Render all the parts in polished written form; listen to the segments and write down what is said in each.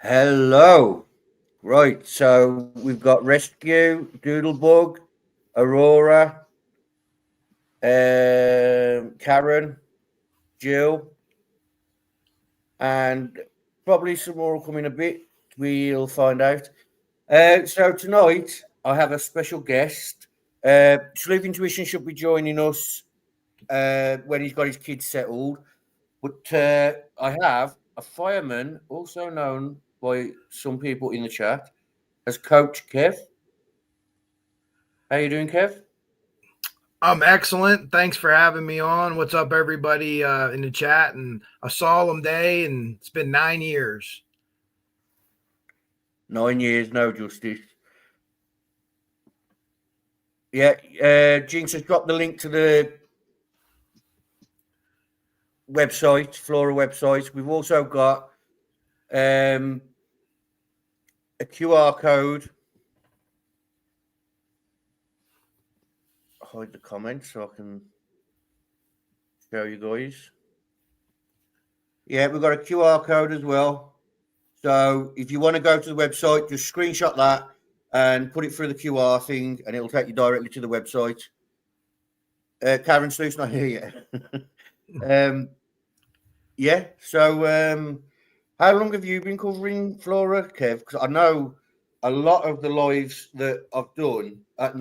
Hello. Right, so we've got Rescue, Doodlebug, Aurora, Karen, Jill, and probably some more will come in a bit. We'll find out. So tonight I have a special guest. Sleuth Intuition should be joining us when he's got his kids settled. But I have a fireman, also known by some people in the chat as Coach Kev. How you doing, Kev? I'm excellent. Thanks for having me on. What's up, everybody in the chat? And a solemn day, and it's been 9 years. 9 years, no justice. Yeah, Jinx has dropped the link to the website, Flora website. We've also got a QR code. Hide the comments so I can show you guys. Yeah, we've got a QR code as well. So if you want to go to the website, just screenshot that and put it through the QR thing, and it'll take you directly to the website. Karen Sleuth's not here yet. Yeah. So, how long have you been covering Flora, Kev? Because I know a lot of the lives that I've done, I've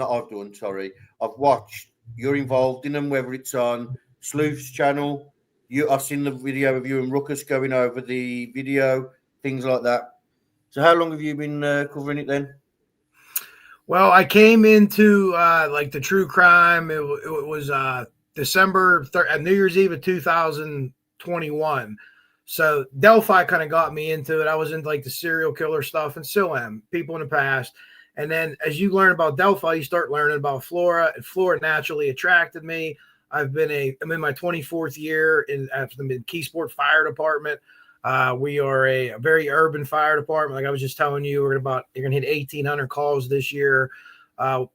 watched. You're involved in them, whether it's on Sleuth's channel. I've seen the video of you and Ruckus going over the video, things like that. So, how long have you been covering it then? Well, I came into like the true crime. It was December New Year's Eve of 2021. So Delphi kind of got me into it. I was into like the serial killer stuff and still am, people in the past. And then as you learn about Delphi, you start learning about Flora, and Flora naturally attracted me. I'm in my 24th year in the Keysport Fire Department. We are a very urban fire department. Like I was just telling you, you're gonna hit 1,800 calls this year, 5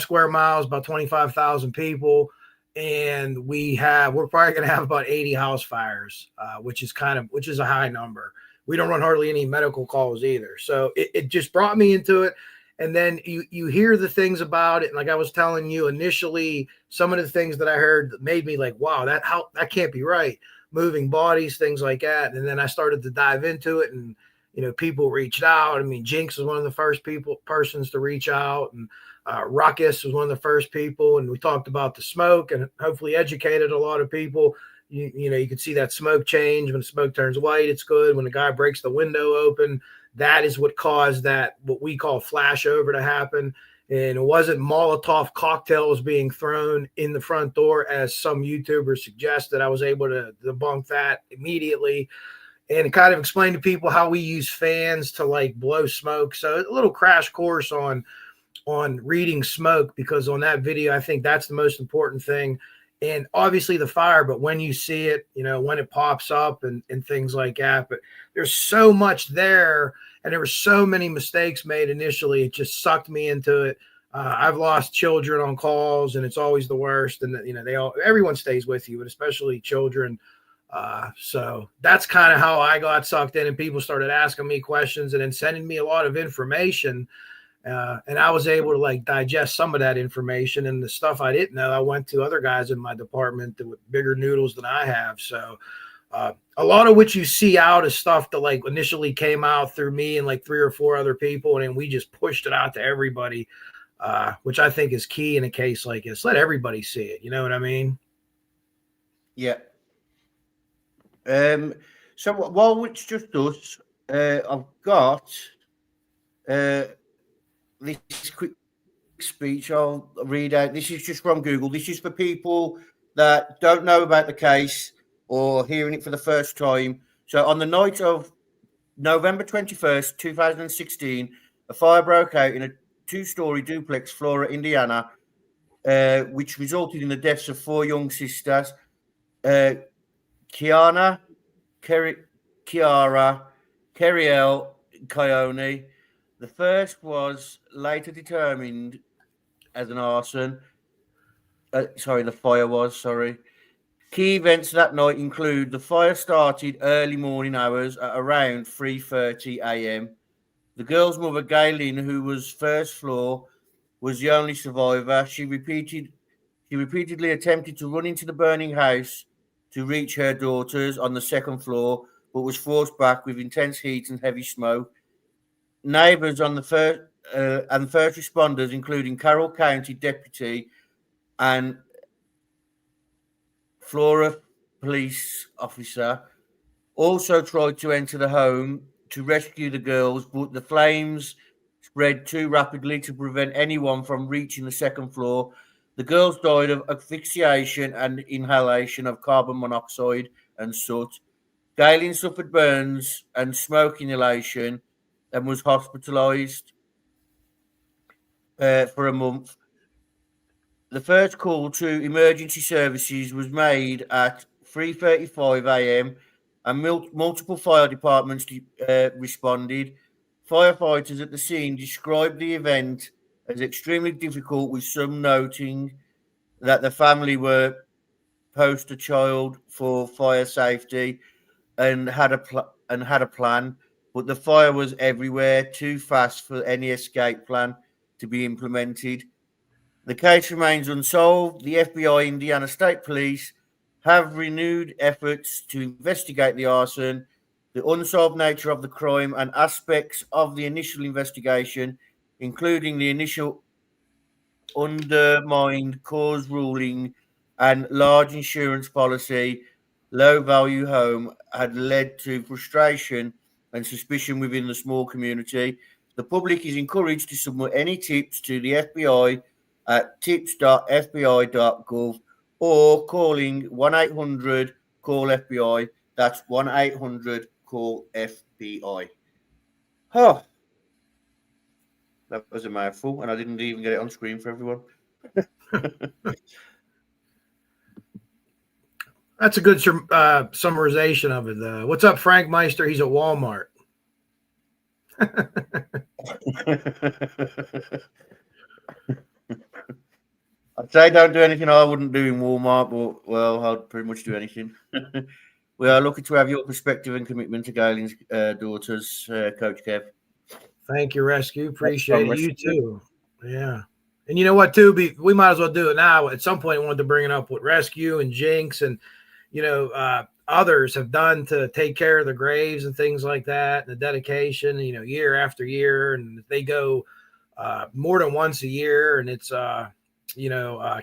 square miles, about 25,000 people, and we're probably gonna have about 80 house fires, which is a high number. We don't run hardly any medical calls either, so it just brought me into it. And then you hear the things about it, and like I was telling you initially, some of the things that I heard that made me like, wow, that can't be right. Moving bodies, things like that. And then I started to dive into it, and people reached out. I mean, Jinx was one of the first persons to reach out, and Ruckus was one of the first people, and we talked about the smoke and hopefully educated a lot of people. You can see that smoke change when the smoke turns white. It's good. When the guy breaks the window open, that is what caused that, what we call flashover, to happen. And it wasn't Molotov cocktails being thrown in the front door, as some YouTubers suggested. I was able to debunk that immediately and kind of explain to people how we use fans to like blow smoke. So a little crash course on reading smoke, because on that video, I think that's the most important thing. And obviously the fire, but when you see it, when it pops up and things like that. But there's so much there, and there were so many mistakes made initially. It just sucked me into it. I've lost children on calls, and it's always the worst. And everyone stays with you, but especially children. So that's kind of how I got sucked in, and people started asking me questions and then sending me a lot of information. And I was able to like digest some of that information, and the stuff I didn't know, I went to other guys in my department with bigger noodles than I have. So a lot of what you see out is stuff that like initially came out through me and like 3 or 4 other people. And then we just pushed it out to everybody, which I think is key in a case like this. Let everybody see it. You know what I mean? Yeah. So while it's just us, I've got this quick speech I'll read out. This is just from Google. This is for people that don't know about the case or hearing it for the first time. So on the night of November 21st, 2016, a fire broke out in a 2-story duplex, Flora, Indiana, which resulted in the deaths of 4 young sisters, Keyana, Kerriele, Kionnie. The first was later determined as an arson. The fire was. Key events that night include the fire started early morning hours at around 3:30 a.m. The girl's mother, Gaylin, who was first floor, was the only survivor. She repeatedly attempted to run into the burning house to reach her daughters on the second floor, but was forced back with intense heat and heavy smoke. Neighbors on the first responders, including Carroll County Deputy and Flora police officer, also tried to enter the home to rescue the girls, but the flames spread too rapidly to prevent anyone from reaching the second floor. The girls died of asphyxiation and inhalation of carbon monoxide and soot. Gaylin suffered burns and smoke inhalation and was hospitalized for a month. The first call to emergency services was made at 3:35 a.m. and multiple fire departments responded. Firefighters at the scene described the event as extremely difficult, with some noting that the family were poster child for fire safety and had a plan, but the fire was everywhere, too fast for any escape plan to be implemented. The case remains unsolved. The FBI, Indiana State Police, have renewed efforts to investigate the arson. The unsolved nature of the crime and aspects of the initial investigation, including the initial undermined cause ruling and large insurance policy, low value home, had led to frustration and suspicion within the small community. The public is encouraged to submit any tips to the FBI at tips.fbi.gov or calling 1-800-CALL-FBI. That's 1-800-CALL-FBI. Oh, that was a mouthful, and I didn't even get it on screen for everyone. That's a good summarization of it, though. What's up, Frank Meister? He's at Walmart. I'd say don't do anything I wouldn't do in Walmart, but, well, I'd pretty much do anything. We are lucky to have your perspective and commitment to Gaylin's daughters, Coach Kev. Thank you, Rescue. Appreciate it. You too. Yeah. And you know what, too? We might as well do it now. At some point, I wanted to bring it up with Rescue and Jinx and, others have done to take care of the graves and things like that, and the dedication, year after year. And they go more than once a year. And it's,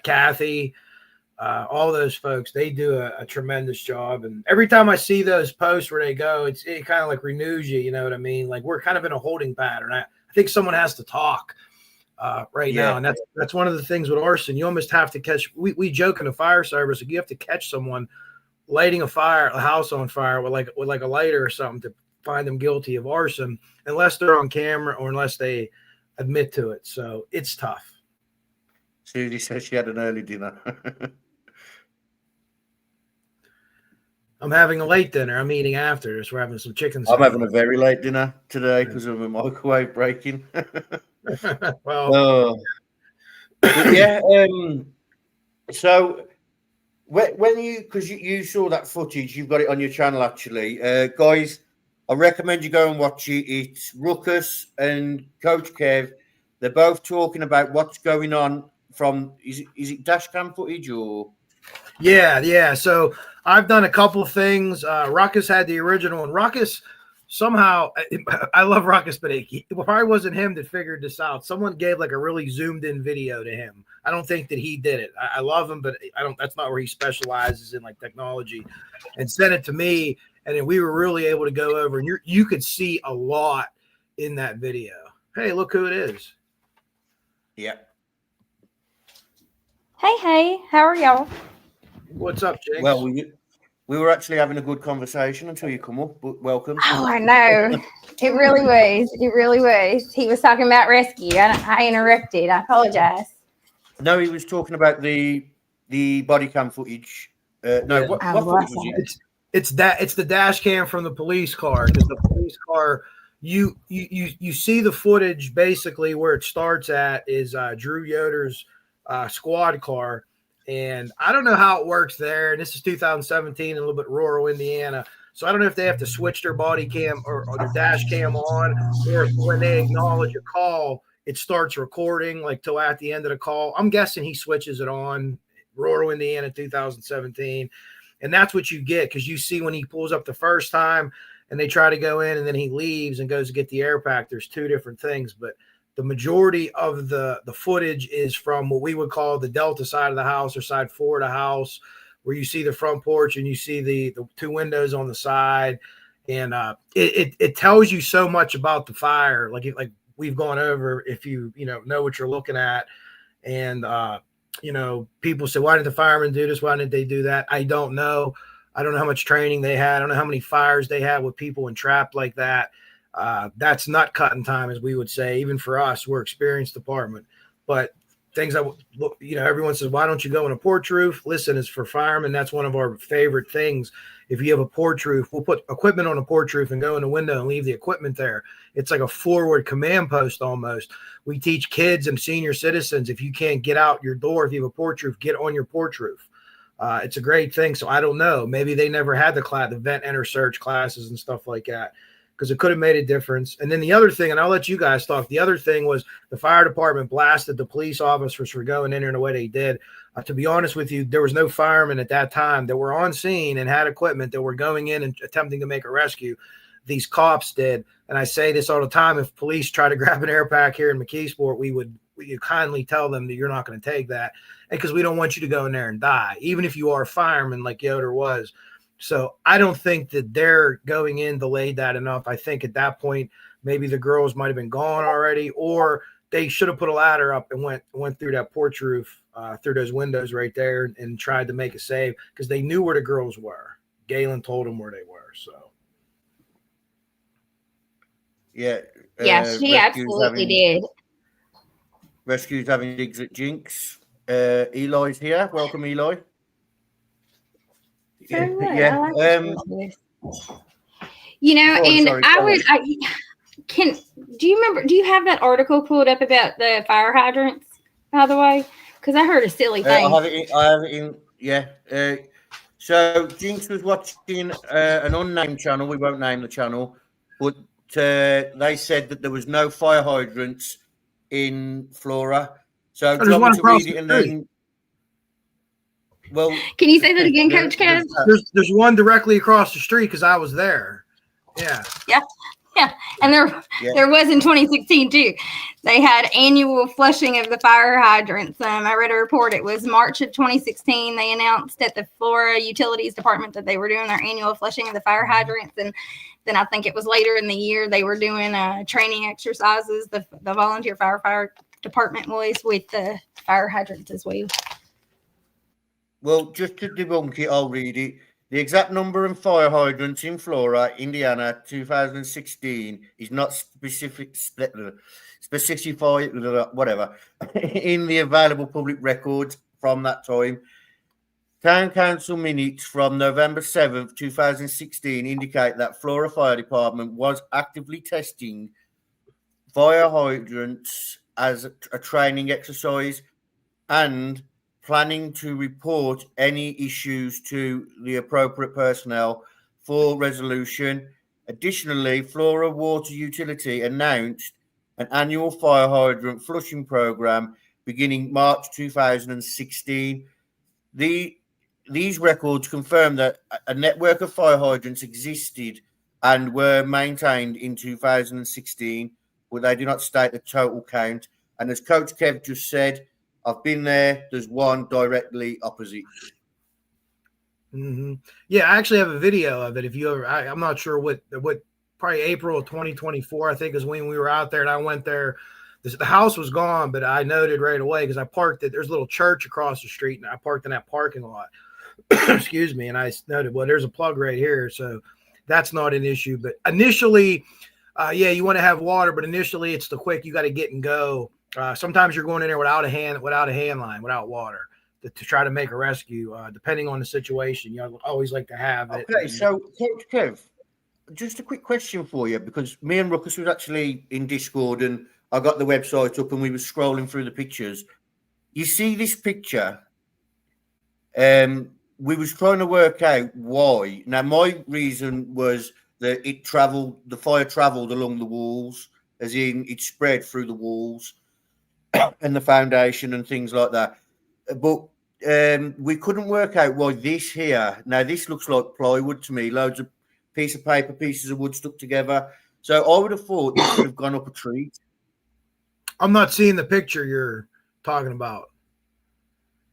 Kathy, all those folks, they do a tremendous job. And every time I see those posts where they go, it kind of like renews you, you know what I mean? Like we're kind of in a holding pattern. I think someone has to talk right now. And that's one of the things with arson. You almost have to catch, we joke in the fire service, like you have to catch someone lighting a house on fire with like a lighter or something to find them guilty of arson, unless they're on camera or unless they admit to it. So it's tough. Susie says she had an early dinner. I'm having a late dinner. I'm eating after this. We're having some chicken I'm having a very late dinner today because of a microwave breaking. Well, yeah. So when because you saw that footage, you've got it on your channel actually, guys. I recommend you go and watch it. It's Ruckus and Coach Kev. They're both talking about what's going on from. Is it dash cam footage or? Yeah. So I've done a couple of things. Ruckus had the original, and Ruckus somehow, I love Ruckus, but it probably wasn't him that figured this out. Someone gave like a really zoomed in video to him. I don't think that he did it. I love him, but that's not where he specializes in, like technology, and sent it to me. And then we were really able to go over, and you could see a lot in that video. Hey, look who it is. Yeah. Hey, how are y'all? What's up, Jinx? Well, we were actually having a good conversation until you come up, but welcome. Oh, I know. It really was. It really was. He was talking about rescue. I interrupted. I apologize. No, he was talking about the body cam footage. No, what footage was it? It's the dash cam from the police car, because the police car, you see the footage basically where it starts at is Drew Yoder's squad car, And I don't know how it works there. And this is 2017, a little bit rural Indiana. So I don't know if they have to switch their body cam or their dash cam on, or if when they acknowledge a call, it starts recording like till at the end of the call. I'm guessing he switches it on. Rural Indiana 2017. And that's what you get, because you see when he pulls up the first time and they try to go in and then he leaves and goes to get the air pack, there's two different things. But the majority of the footage is from what we would call the Delta side of the house or side 4 of the house, where you see the front porch and you see the two windows on the side. And it tells you so much about the fire. Like we've gone over, if you know what you're looking at. And people say, why did the firemen do this? Why didn't they do that? I don't know. I don't know how much training they had. I don't know how many fires they had with people entrapped like that. That's nut cutting time, as we would say. Even for us, we're experienced department. But things everyone says, why don't you go on a porch roof? Listen, it's for firemen. That's one of our favorite things. If you have a porch roof, we'll put equipment on a porch roof and go in the window and leave the equipment there. It's like a forward command post almost. We teach kids and senior citizens, if you can't get out your door, if you have a porch roof, get on your porch roof. It's a great thing. So I don't know. Maybe they never had the vent enter search classes and stuff like that, because it could have made a difference. And then the other thing, and I'll let you guys talk, the other thing was the fire department blasted the police officers for going in there the way they did. To be honest with you, there was no firemen at that time that were on scene and had equipment that were going in and attempting to make a rescue. These cops did. And I say this all the time. If police try to grab an air pack here in McKeesport, we kindly tell them that you're not going to take that, because we don't want you to go in there and die, even if you are a fireman like Yoder was. So I don't think that they're going in delayed that enough. I think at that point, maybe the girls might have been gone already, or they should have put a ladder up and went through that porch roof, through those windows right there, and tried to make a save, because they knew where the girls were. Gaylin told them where they were. So. Yeah. She absolutely did. Rescue's having digs at Jinx. Eli's here. Welcome, Eli. Yeah. Do you remember, do you have that article pulled up about the fire hydrants, by the way? Because I heard a silly thing. I have it in, yeah. So Jinx was watching an unnamed channel. We won't name the channel, but they said that there was no fire hydrants in Flora. So do you want me to read it and then? Well, can you say that again, Coach Kev? There's one directly across the street, because I was there. Yeah. And there was in 2016 too. They had annual flushing of the fire hydrants. I read a report. It was March of 2016. They announced at the Flora Utilities Department that they were doing their annual flushing of the fire hydrants, and then I think it was later in the year they were doing training exercises. The volunteer fire department was with the fire hydrants as well. Well, just to debunk it, I'll read it. The exact number of fire hydrants in Flora, Indiana, 2016 is not specified, whatever, in the available public records from that time. Town Council minutes from November 7th, 2016 indicate that Flora Fire Department was actively testing fire hydrants as a training exercise and planning to report any issues to the appropriate personnel for resolution. Additionally, Flora Water Utility announced an annual fire hydrant flushing program beginning March 2016. These records confirm that a network of fire hydrants existed and were maintained in 2016, but they do not state the total count. And as Coach Kev just said, I've been there. There's one directly opposite. Mm-hmm. Yeah, I actually have a video of it. If you ever, I'm not sure what probably April of 2024, I think, is when we were out there, and I went there. The house was gone, but I noted right away because I parked it. There's a little church across the street, and I parked in that parking lot. Excuse me. And I noted, well, there's a plug right here, so that's not an issue. But initially, you want to have water, but initially it's the quick. You got to get and go. Sometimes you're going in there without a hand line, without water, to try to make a rescue. Depending on the situation, you always like to have it. Okay, so Coach Kev, just a quick question for you, because me and Ruckus was actually in Discord, and I got the website up, and we were scrolling through the pictures. You see this picture? We was trying to work out why. Now, my reason was that the fire travelled along the walls, as in it spread through the walls and the foundation and things like that. But we couldn't work out why this here. Now, this looks like plywood to me, loads of piece of paper, pieces of wood stuck together. So I would have thought this would have gone up a tree. I'm not seeing the picture you're talking about.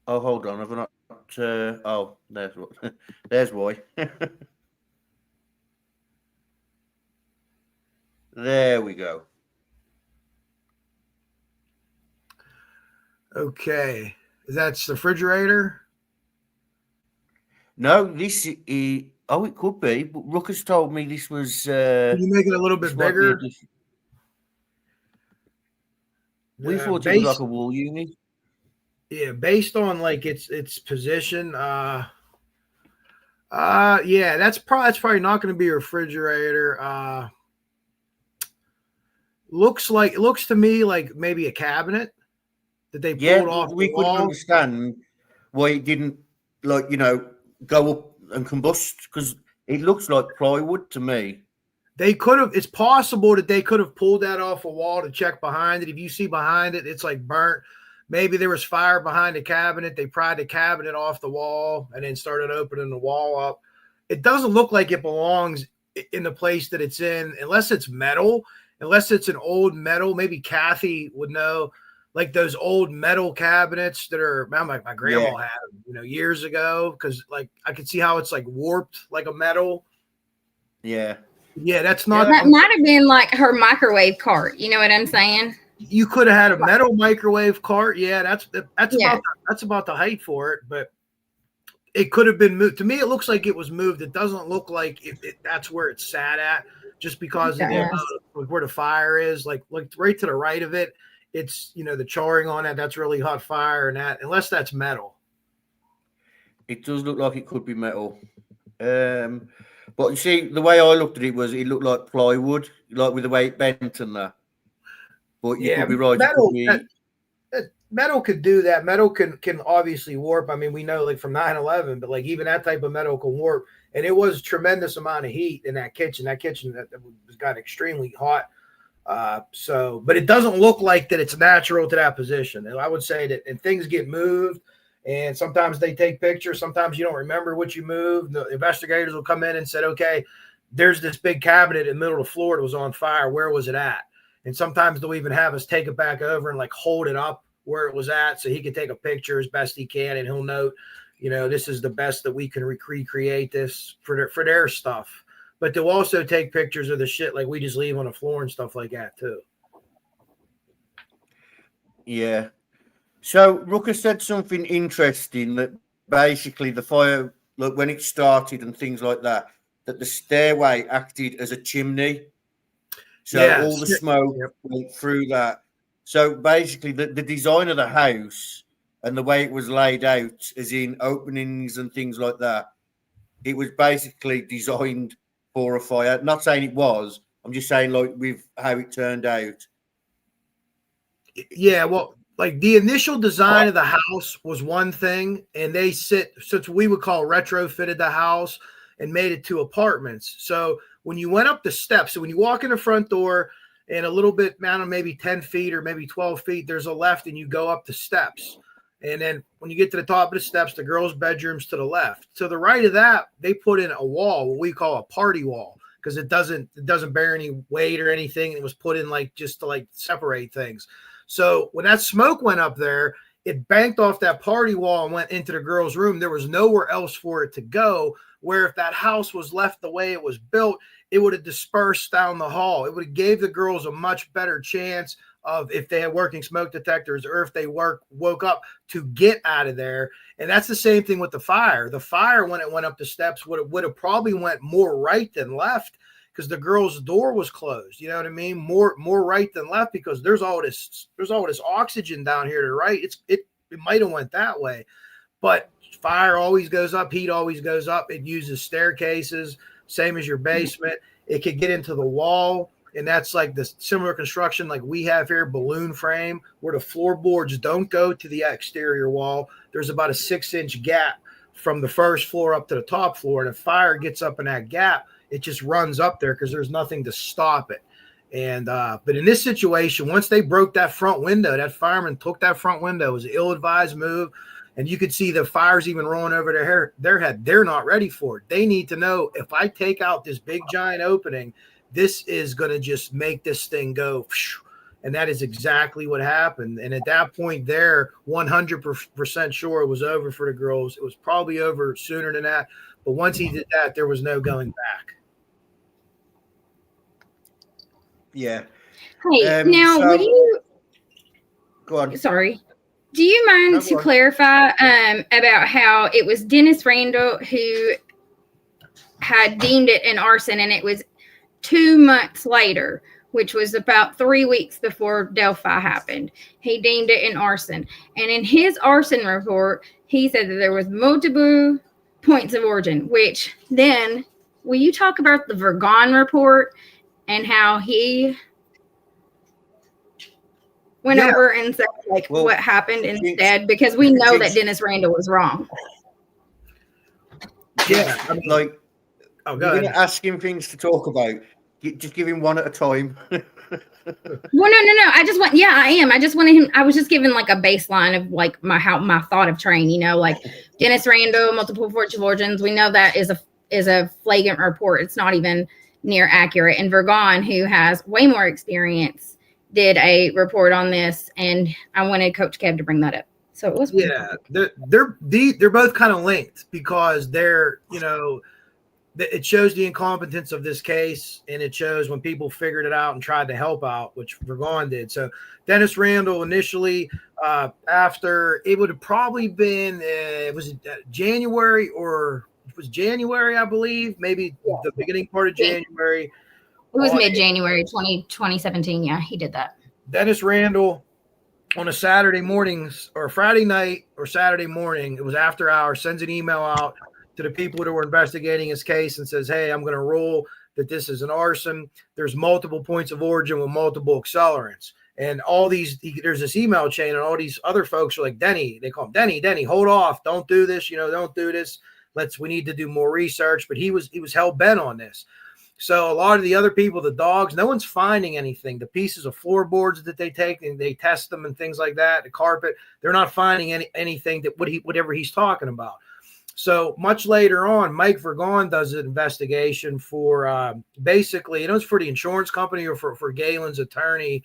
Oh, hold on. Have I not? Oh, there's why. There we go. Okay. That's the refrigerator? No, this is. Oh, it could be. But Ruckus told me this was. Can you make it a little bit bigger? We thought it was like a wall unit. Yeah, based on like its position. Yeah, that's probably not going to be a refrigerator. Looks to me like maybe a cabinet that they pulled off. We couldn't understand why it didn't go up and combust, because it looks like plywood to me. They could have. It's possible that they could have pulled that off a wall to check behind it. If you see behind it, it's like burnt. Maybe there was fire behind the cabinet. They pried the cabinet off the wall and then started opening the wall up. It doesn't look like it belongs in the place that it's in, unless it's metal, unless it's an old metal. Maybe Kathy would know, like those old metal cabinets that are, like my grandma had them, years ago. Because like I could see how it's like warped like a metal. Yeah. Yeah, that's not. That might have been like her microwave cart. You know what I'm saying? You could have had a metal microwave cart. Yeah, that's about the height for it, but it could have been moved. To me, it looks like it was moved. It doesn't look like that's where it sat at, just because of where the fire is. Like right to the right of it, it's the charring on it. That's really hot fire, and that unless that's metal. It does look like it could be metal. But you see, the way I looked at it looked like plywood, like with the way it bent and that. But you could be right. Metal could do that. Metal can obviously warp. I mean, we know like from 9/11, but like even that type of metal can warp. And it was a tremendous amount of heat in that kitchen. That got extremely hot. But it doesn't look like that it's natural to that position. And I would say that, and things get moved, and sometimes they take pictures. Sometimes you don't remember what you moved. The investigators will come in and said, okay, there's this big cabinet in the middle of the floor that was on fire. Where was it at? And sometimes they'll even have us take it back over and like hold it up where it was at so he can take a picture as best he can. And he'll note, this is the best that we can recreate this for their stuff. But they'll also take pictures of the shit like we just leave on the floor and stuff like that too. Yeah. So Ruckus said something interesting, that basically the fire, like when it started and things like that the stairway acted as a chimney. So all the smoke went through that. So basically the design of the house and the way it was laid out, as in openings and things like that, it was basically designed for a fire. Not saying it was. I'm just saying like with how it turned out. Yeah, well, like the initial design of the house was one thing, and they since we would call retrofitted the house and made it to apartments. So when you went up the steps, so when you walk in the front door and a little bit, maybe 10 feet or maybe 12 feet, there's a left and you go up the steps. And then when you get to the top of the steps, the girls' bedroom's to the left. To the right of that, they put in a wall, what we call a party wall, because it doesn't bear any weight or anything. It was put in like just to like separate things. So when that smoke went up there, it banked off that party wall and went into the girls' room. There was nowhere else for it to go, where if that house was left the way it was built, it would have dispersed down the hall. It would have gave the girls a much better chance of, if they had working smoke detectors or if they woke up, to get out of there. And that's the same thing with the fire. The fire, when it went up the steps, would have probably went more right than left, because the girl's door was closed. You know what I mean? More right than left, because there's all this oxygen down here to the right. It might have went that way, but fire always goes up. Heat always goes up. It uses staircases, same as your basement. It could get into the wall, and that's like the similar construction like we have here, balloon frame, where the floorboards don't go to the exterior wall. There's about a 6-inch gap from the first floor up to the top floor. And if fire gets up in that gap, it just runs up there because there's nothing to stop it. And but in this situation, once they broke that front window, that fireman took that front window. It was an ill-advised move. And you could see the fires even rolling over their head. They're not ready for it. They need to know, if I take out this big giant opening, this is going to just make this thing go. And that is exactly what happened. And at that point, they're 100% sure it was over for the girls. It was probably over sooner than that. But once he did that, there was no going back. Yeah. Hey, now, would you? Go on. Sorry. Do you mind to clarify about how it was Dennis Randall who had deemed it an arson, and it was 2 months later, which was about 3 weeks before Delphi happened, he deemed it an arson. And in his arson report, he said that there was multiple points of origin, which then, will you talk about the Vergon report and how he went over and said what happened instead, because we know that Dennis Randall was wrong. Yeah, I mean, like, go you're ahead. gonna ask him things to talk about. Just give him one at a time. Well, no. I just want, I am. I just wanted him. I was just giving like a baseline of like my thought of train. Like Dennis Randall, multiple points of origins. We know that is a flagrant report. It's not even near accurate. And Vergon, who has way more experience, did a report on this, and I wanted Coach Kev to bring that up. So it was they're both kind of linked, because they're, it shows the incompetence of this case, and it shows when people figured it out and tried to help out, which Vergon did. So Dennis Randall initially, after, it would have probably been January, or it was January, I believe, maybe the beginning part of January. It was mid-January 2017. Yeah, he did that. Dennis Randall, on a Saturday morning or Friday night or Saturday morning, it was after hours, sends an email out to the people that were investigating his case and says, hey, I'm going to rule that this is an arson. There's multiple points of origin with multiple accelerants. And all these, there's this email chain, and all these other folks are like, Denny, they call him Denny, hold off. Don't do this. Don't do this. We need to do more research. But he was hell bent on this. So a lot of the other people, the dogs, no one's finding anything. The pieces of floorboards that they take and they test them and things like that, the carpet, they're not finding anything that whatever he's talking about. So much later on, Mike Vergon does an investigation for basically, it's for the insurance company or for Gaylin's attorney.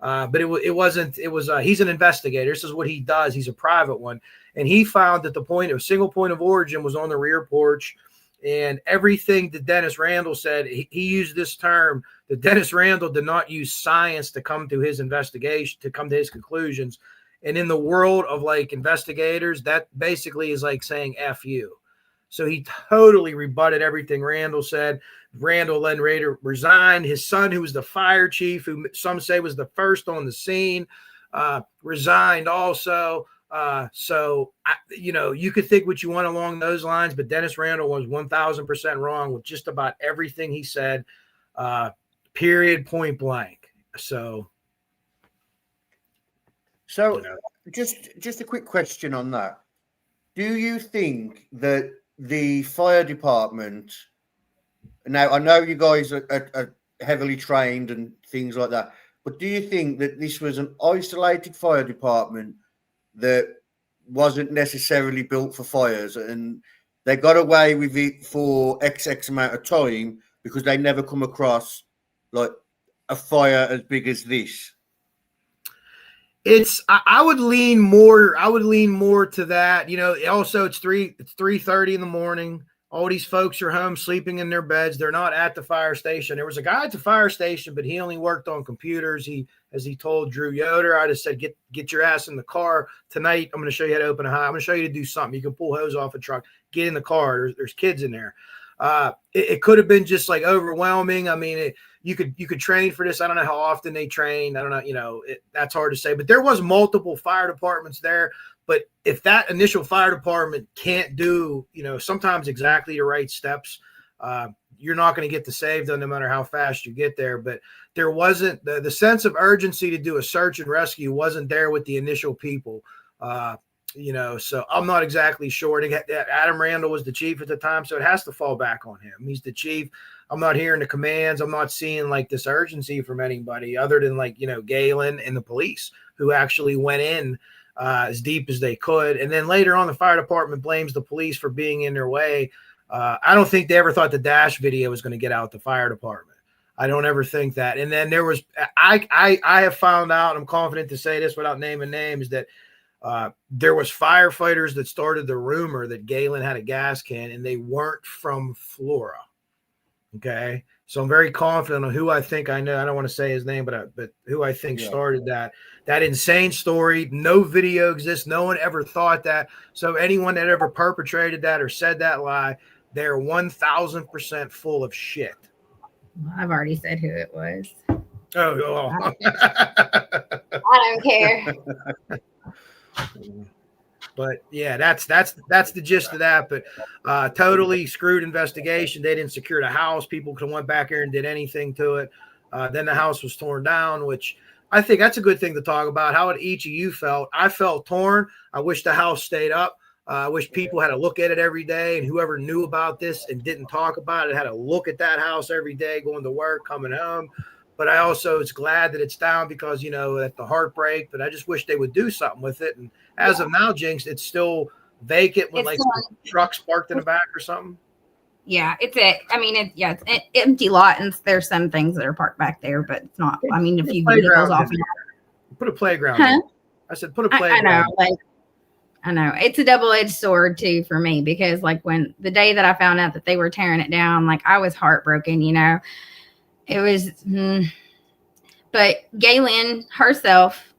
But he's an investigator. This is what he does. He's a private one. And he found that a single point of origin was on the rear porch. And everything that Dennis Randall said, he used this term, that Dennis Randall did not use science to come to his investigation, to come to his conclusions. And in the world of like investigators, that basically is like saying F you. So he totally rebutted everything Randall said. Randall then later resigned. His son, who was the fire chief, who some say was the first on the scene, resigned also. You could think what you want along those lines, but Dennis Randall was 1,000% wrong with just about everything he said, period, point blank. So just a quick question on that. Do you think that the fire department, now I know you guys are heavily trained and things like that, but do you think that this was an isolated fire department that wasn't necessarily built for fires, and they got away with it for X amount of time because they never come across like a fire as big as this? I would lean more to that. Also it's 3:30 in the morning. All these folks are home sleeping in their beds. They're not at the fire station. There was a guy at the fire station, but he only worked on computers. As he told Drew Yoder, I just said, get your ass in the car tonight. I'm going to show you how to open a hive. I'm going to show you to do something. You can pull hose off a truck, get in the car. There's kids in there. It could have been just like overwhelming. I mean, you could train for this. I don't know how often they train. I don't know. That's hard to say, but there was multiple fire departments there. But if that initial fire department can't do, sometimes exactly the right steps, you're not going to get the save done no matter how fast you get there. But there wasn't the sense of urgency to do a search and rescue wasn't there with the initial people. You know, so I'm not exactly sure. Adam Randall was the chief at the time, so it has to fall back on him. He's the chief. I'm not hearing the commands. I'm not seeing like this urgency from anybody other than like, you know, Gaylin and the police who actually went in as deep as they could. And then later on, the fire department blames the police for being in their way. I don't think they ever thought the dash video was going to get out the fire department. I don't ever think that. And then there was, I have found out, I'm confident to say this without naming names, that there was firefighters that started the rumor that Gaylin had a gas can, and they weren't from Flora. Okay, so I'm very confident on who I think I know. I don't want to say his name, but who I think started that insane story. No video exists. No one ever thought that. So anyone that ever perpetrated that or said that lie, they're 1,000% full of shit. I've already said who it was. Oh. I don't care. But yeah, that's the gist of that. But totally screwed investigation. They didn't secure the house. People could have went back there and did anything to it. Then the house was torn down, which I think that's a good thing to talk about. How each of you felt. I felt torn. I wish the house stayed up. I wish people had to look at it every day, and whoever knew about this and didn't talk about it had to look at that house every day, going to work, coming home. But I also is glad that it's down because, you know, at the heartbreak, but I just wish they would do something with it. And as of now, Jinx, it's still vacant with like trucks parked in the back or something. Yeah, it's an empty lot, and there's some things that are parked back there, but it's not. I mean, a few vehicles off. Put a playground. Huh? I said, put a playground. I know it's a double-edged sword too for me, because like when the day that I found out that they were tearing it down, like I was heartbroken, you know. It was, but Gaylin herself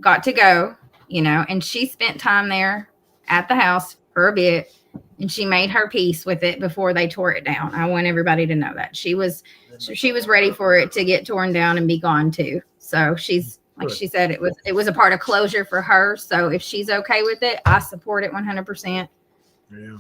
got to go, you know, and she spent time there at the house for a bit, and she made her peace with it before they tore it down. I want everybody to know that she was ready for it to get torn down and be gone too. So she's, like she said, it was a part of closure for her. So if she's okay with it, I support it 100%. Yeah.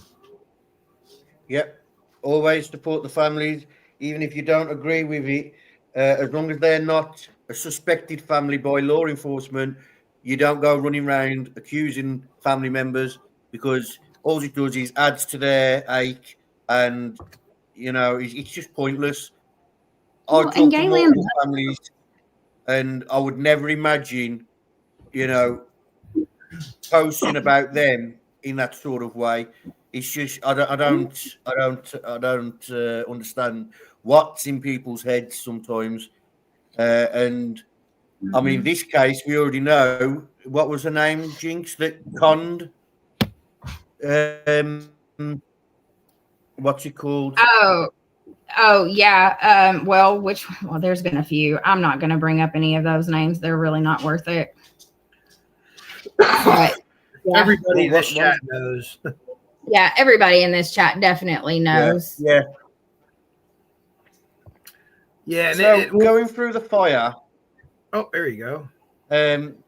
Yep. Always support the families. Even if you don't agree with it, as long as they're not a suspected family by law enforcement, you don't go running around accusing family members, because all it does is adds to their ache, and you know it's just pointless. I talk to multiple families, and I would never imagine, you know, posting about them in that sort of way. It's just I don't understand what's in people's heads sometimes, and I mean this case we already know what was her name, Jinx, that conned. What's it called? Oh yeah. Well, there's been a few. I'm not going to bring up any of those names. They're really not worth it. But, yeah. Everybody in this chat knows. Yeah, everybody in this chat definitely knows. Yeah. And so going through the fire. Oh, there you go.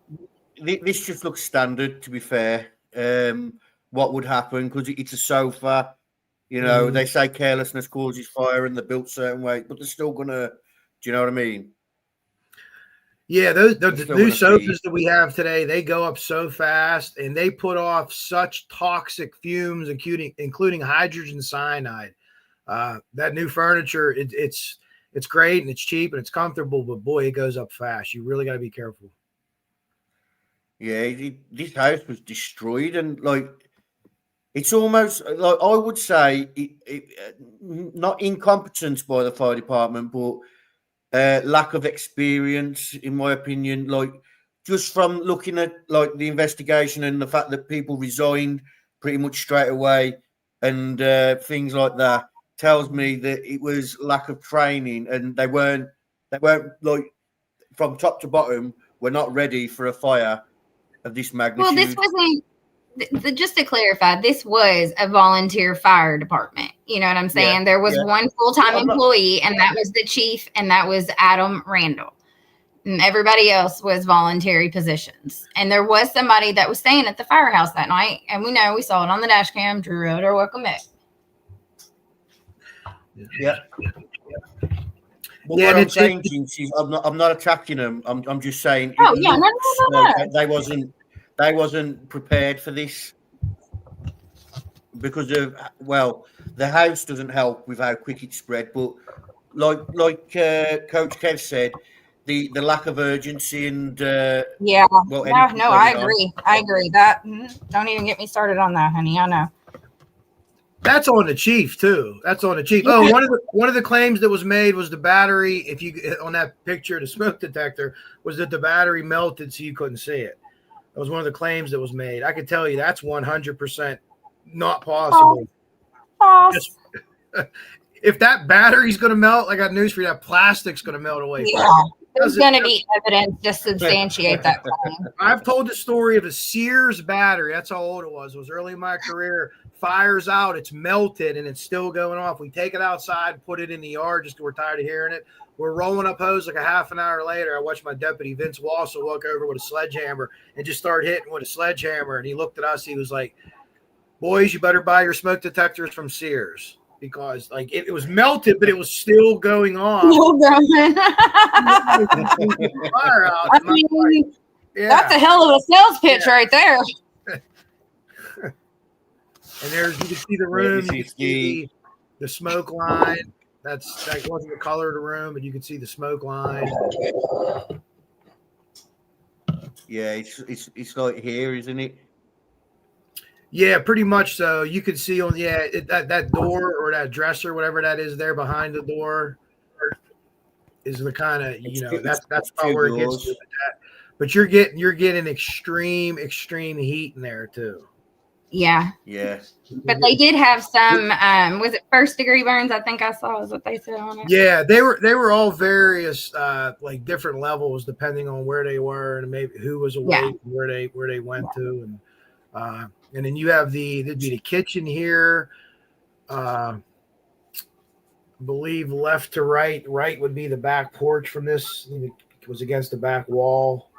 This just looks standard, to be fair. What would happen, because it's a sofa, you know, they say carelessness causes fire and they're built certain way, but they're still gonna, do you know what I mean? Yeah, the new sofas that we have today, they go up so fast and they put off such toxic fumes, including hydrogen cyanide. That new furniture, it's great and it's cheap and it's comfortable, but boy, it goes up fast. You really got to be careful. Yeah, this house was destroyed, and like it's almost like I would say not incompetence by the fire department, but lack of experience, in my opinion. Like just from looking at like the investigation and the fact that people resigned pretty much straight away and things like that, tells me that it was lack of training, and they weren't like from top to bottom were not ready for a fire of this magnitude. Well, this wasn't. Just to clarify, this was a volunteer fire department. You know what I'm saying? There was one full-time employee, and that was the chief, and that was Adam Randall. And everybody else was voluntary positions. And there was somebody that was staying at the firehouse that night, and we saw it on the dash cam. Drew Roder, welcome back. Yeah. Well, what I'm saying, Jinx, is I'm not attacking them. I'm just saying. Oh yeah, no. They they wasn't prepared for this because of, well, the house doesn't help with how quick it spread, but like Coach Kev said, the lack of urgency and Yeah. well, No, anything no, I going on. agree. I agree. That don't even get me started on that, honey. I know. That's on the chief too. That's on the chief. Yeah. Oh, one of the claims that was made was the battery. If you on that picture, the smoke detector was that the battery melted so you couldn't see it. That was one of the claims that was made. I can tell you that's 100% not possible. False. If that battery's going to melt, I got news for you. That plastic's going to melt away. Yeah. There's going to be evidence to substantiate that claim. I've told the story of a Sears battery. That's how old it was. It was early in my career. Fires out. It's melted and it's still going off. We take it outside, put it in the yard just because we're tired of hearing it. We're rolling up hose like a half an hour later. I watched my deputy, Vince Wassel, walk over with a sledgehammer and just start hitting with a sledgehammer. And he looked at us. He was like, boys, you better buy your smoke detectors from Sears. Because like it was melted, but it was still going on. Fire out. I mean, that's a hell of a sales pitch right there. And there's, you can see the room, you can see the smoke line. That wasn't the color of the room, but you can see the smoke line. Yeah, it's like here, isn't it? Yeah, pretty much so. You can see on that door or that dresser, whatever that is there behind the door, is the kind of that's about where it gets to that. But you're getting extreme heat in there too. Yeah. Yeah. But they did have some was it first degree burns, I think I saw is what they said on it. Yeah, they were all various like different levels depending on where they were and maybe who was awake and where they went to and then you have there'd be the kitchen here. I believe left to right. Right would be the back porch from this. It was against the back wall.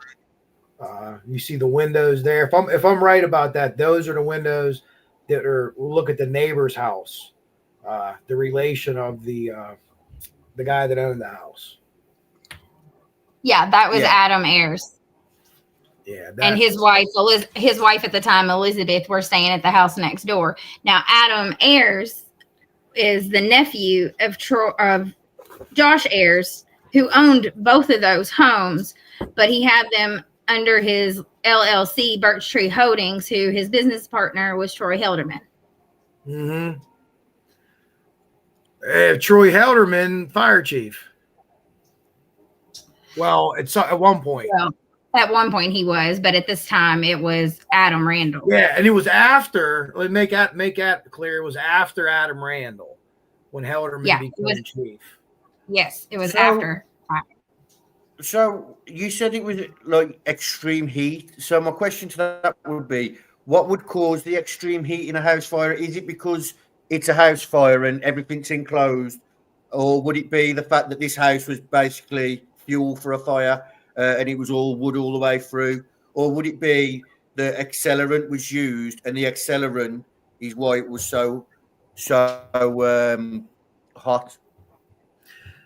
You see the windows there. If I'm right about that, those are the windows that are. Look at the neighbor's house, the relation of the guy that owned the house. Yeah, that was Adam Ayers. Yeah, and his wife at the time, Elizabeth, were staying at the house next door. Now, Adam Ayers is the nephew of Josh Ayers, who owned both of those homes, but he had them under his LLC, Birch Tree Holdings, who his business partner was Troy Helderman. Mm-hmm. Troy Helderman, fire chief. Well, it's at one point. Well, at one point he was, but at this time it was Adam Randall. Yeah, and it was after. Let me make that clear. It was after Adam Randall when Helderman became chief. Yes, it was after. So you said it was like extreme heat. So my question to that would be, what would cause the extreme heat in a house fire? Is it because it's a house fire and everything's enclosed, or would it be the fact that this house was basically fuel for a fire? And it was all wood all the way through, or would it be the accelerant was used, and the accelerant is why it was so hot?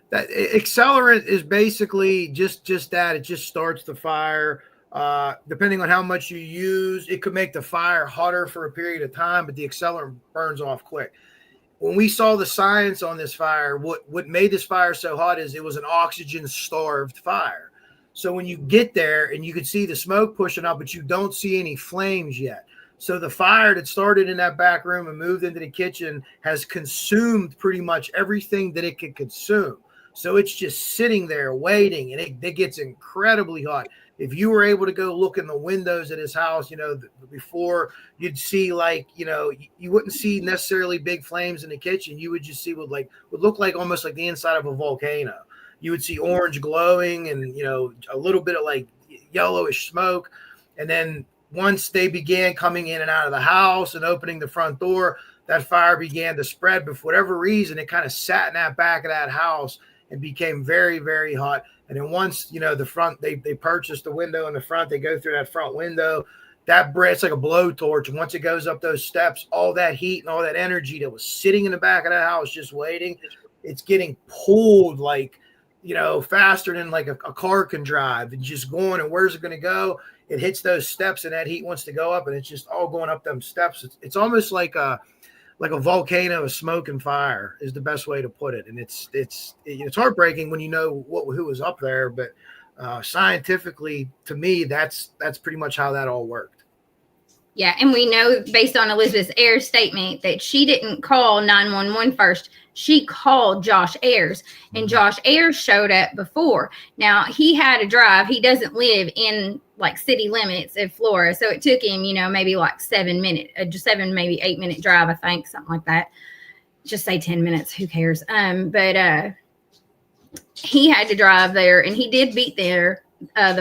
That accelerant is basically just that. It just starts the fire. Depending on how much you use, it could make the fire hotter for a period of time, but the accelerant burns off quick. When we saw the science on this fire, what made this fire so hot is it was an oxygen-starved fire. So when you get there and you can see the smoke pushing up, but you don't see any flames yet. So the fire that started in that back room and moved into the kitchen has consumed pretty much everything that it could consume. So it's just sitting there waiting, and it gets incredibly hot. If you were able to go look in the windows at his house, before you'd see you wouldn't see necessarily big flames in the kitchen. You would just see would look like almost like the inside of a volcano. You would see orange glowing and, a little bit of like yellowish smoke. And then once they began coming in and out of the house and opening the front door, that fire began to spread. But for whatever reason, it kind of sat in that back of that house and became very, very hot. And then once, the front, they purchased the window in the front, they go through that front window, it's like a blowtorch. And once it goes up those steps, all that heat and all that energy that was sitting in the back of that house just waiting, it's getting pulled faster than like a car can drive and just going. And where's it going to go? it hits those steps and that heat wants to go up, and it's just all going up them steps. It's almost like a volcano of smoke and fire is the best way to put it. And it's heartbreaking when you know who was up there, but scientifically, to me, that's pretty much how that all worked. Yeah, and we know based on Elizabeth Ayers' statement that she didn't call 911 first. She called Josh Ayers, and Josh Ayers showed up before. Now, he had to drive. He doesn't live in like city limits of Flora, so it took him, maybe like 7 minutes, maybe 8 minute drive, I think, something like that. Just say 10 minutes, who cares? But he had to drive there, and he did beat the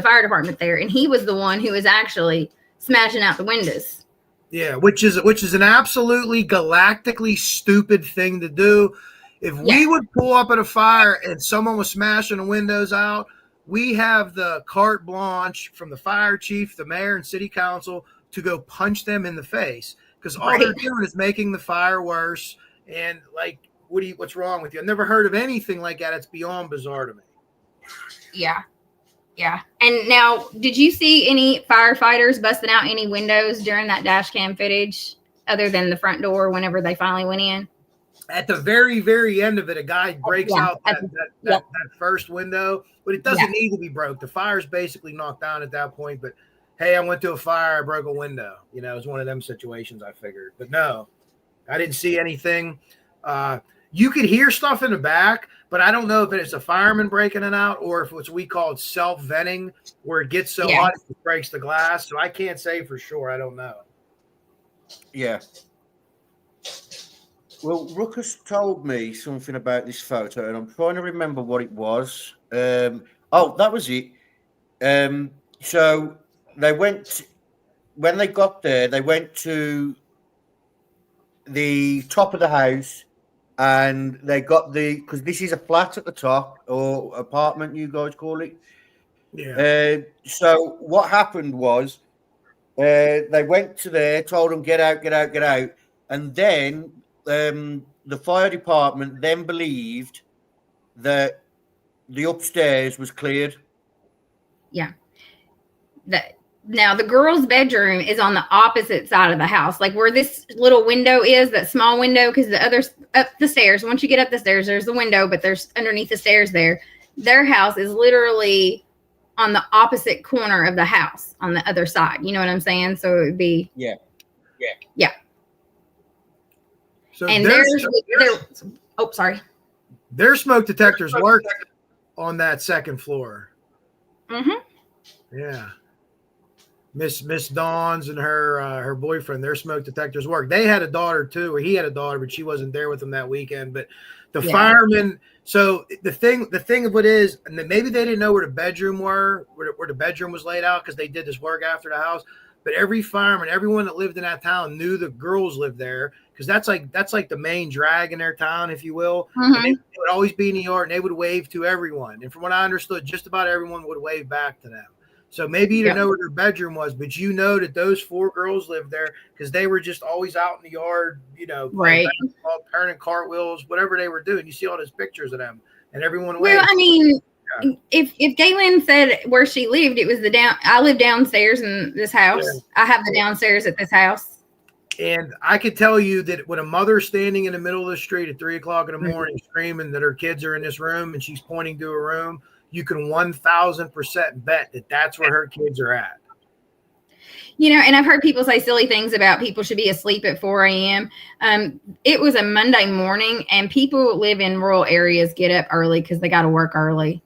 fire department there, and he was the one who was actually smashing out the windows. Yeah, which is an absolutely galactically stupid thing to do. If we would pull up at a fire and someone was smashing the windows out, we have the carte blanche from the fire chief, the mayor, and city council to go punch them in the face, because all they're doing is making the fire worse. And like, what's wrong with you? I've never heard of anything like that. It's beyond bizarre to me. Yeah. Yeah. And now, did you see any firefighters busting out any windows during that dash cam footage other than the front door whenever they finally went in? At the very, very end of it, a guy breaks out that first window, but it doesn't need to be broke. The fire's basically knocked down at that point. But hey, I went to a fire, I broke a window. It was one of them situations, I figured. But no, I didn't see anything. You could hear stuff in the back, but I don't know if it's a fireman breaking it out or if it's what we call self-venting, where it gets so hot it breaks the glass. So I can't say for sure. I don't know. Yeah. Well, Ruckus told me something about this photo, and I'm trying to remember what it was. That was it. So they went, when they got there, they went to the top of the house, and they got because this is a flat at the top, or apartment, you guys call it. Yeah. So what happened was they went to there, told them, get out. And then the fire department then believed that the upstairs was cleared. Yeah. Now, the girl's bedroom is on the opposite side of the house, like where this little window is, that small window, because the others up the stairs, once you get up the stairs, there's the window, but there's underneath the stairs there. Their house is literally on the opposite corner of the house on the other side. You know what I'm saying? So it would be. Yeah. So and sorry. Their smoke detectors work on that second floor. Mm-hmm. Yeah. Miss Dawn's and her boyfriend, their smoke detectors work. They had a daughter too, or he had a daughter, but she wasn't there with them that weekend. But the firemen. So the thing of it is, and maybe they didn't know where the bedroom where the bedroom was laid out because they did this work after the house. But every fireman, everyone that lived in that town knew the girls lived there, because that's like the main drag in their town, if you will. Mm-hmm. They would always be in the yard, and they would wave to everyone. And from what I understood, just about everyone would wave back to them. So maybe you didn't know where their bedroom was, but you know that those 4 girls lived there because they were just always out in the yard, right, turning cartwheels, whatever they were doing. You see all those pictures of them, and everyone waved. Well, I mean, if Gaylin said where she lived, it was I live downstairs in this house. Yeah. I have the downstairs at this house. And I could tell you that when a mother's standing in the middle of the street at 3:00 in the morning screaming that her kids are in this room and she's pointing to a room, you can 1,000% bet that that's where her kids are at. And I've heard people say silly things about people should be asleep at 4 a.m. It was a Monday morning, and people who live in rural areas get up early because they got to work early.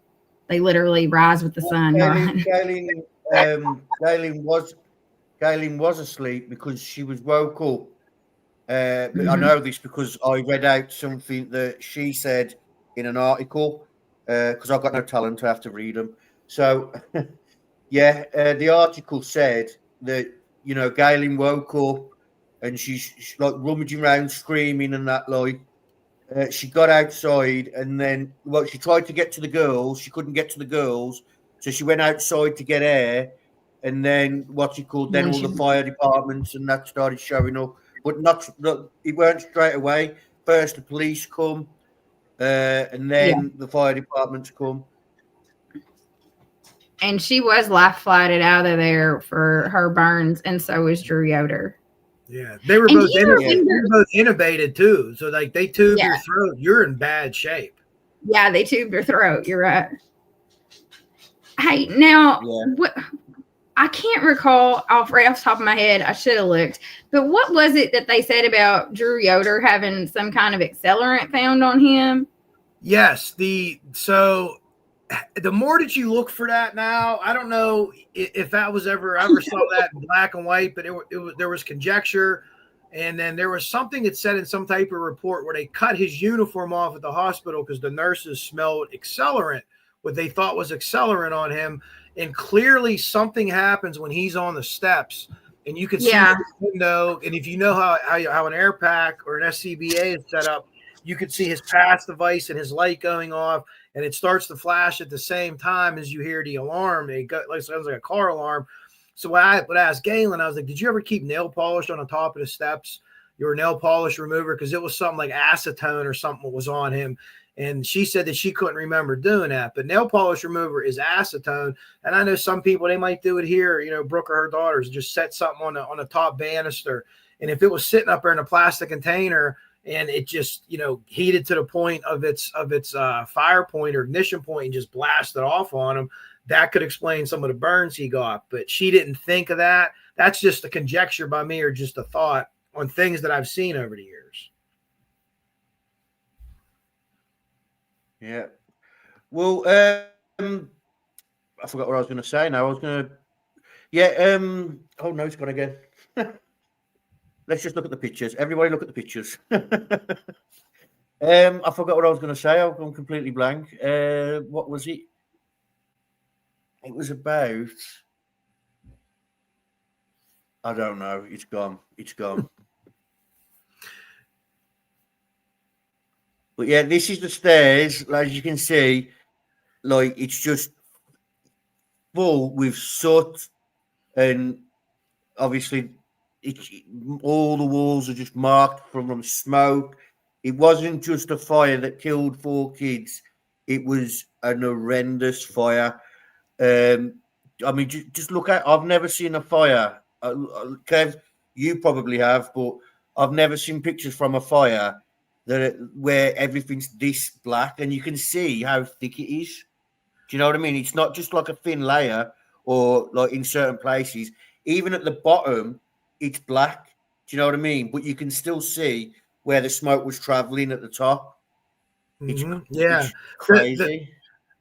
They literally rise with the sun. Gaylin was asleep because she was woke up. But I know this because I read out something that she said in an article, because I've got no talent to have to read them. So, the article said that, Gaylin woke up and she's like rummaging around, screaming and that, like. She got outside, and then she tried to get to the girls. She couldn't get to the girls, so she went outside to get air. And then all the fire departments and that started showing up, but it weren't straight away. First the police come, and then the fire departments come. and she was life flighted out of there for her burns, and so was Drew Yoder. Yeah, they were both intubated too. So like they tube your throat, you're in bad shape. Yeah, they tube your throat. You're right. Hey, now what? I can't recall right off the top of my head. I should have looked. But what was it that they said about Drew Yoder having some kind of accelerant found on him? Yes. So the more that you look for that now, I don't know if that was I ever saw that in black and white, but there was conjecture. And then there was something that said in some type of report where they cut his uniform off at the hospital because the nurses smelled accelerant, what they thought was accelerant on him. And clearly something happens when he's on the steps, and you can see the window. And if you know how an air pack or an SCBA is set up, you could see his pass device and his light going off, and it starts to flash at the same time as you hear the alarm. It sounds like a car alarm. So when I asked Gaylin, I was like, did you ever keep nail polish on the top of the steps? Your nail polish remover? Because it was something like acetone or something was on him. And she said that she couldn't remember doing that. But nail polish remover is acetone. And I know some people, they might do it here. You know, Brooke or her daughters just set something on the top banister. And if it was sitting up there in a plastic container and it just, you know, heated to the point of its fire point or ignition point and just blasted off on him, that could explain some of the burns he got. But she didn't think of that. That's just a conjecture by me or just a thought on things that I've seen over the years. Yeah. Well, I forgot what I was going to say now. I was going to, oh no, it's gone again. Let's just look at the pictures. Everybody look at the pictures. I forgot what I was going to say. I've gone completely blank. What was it? It was about, I don't know. It's gone. It's gone. But yeah, this is the stairs. As you can see, like it's just full with soot, and obviously, all the walls are just marked from smoke. It wasn't just a fire that killed 4 kids; it was an horrendous fire. I mean, just look at. I've never seen a fire. Kev, you probably have, but I've never seen pictures from a fire where everything's this black, and you can see how thick it is. Do you know what I mean? It's not just like a thin layer, or like in certain places, even at the bottom, it's black. Do you know what I mean? But you can still see where the smoke was traveling at the top. It's crazy.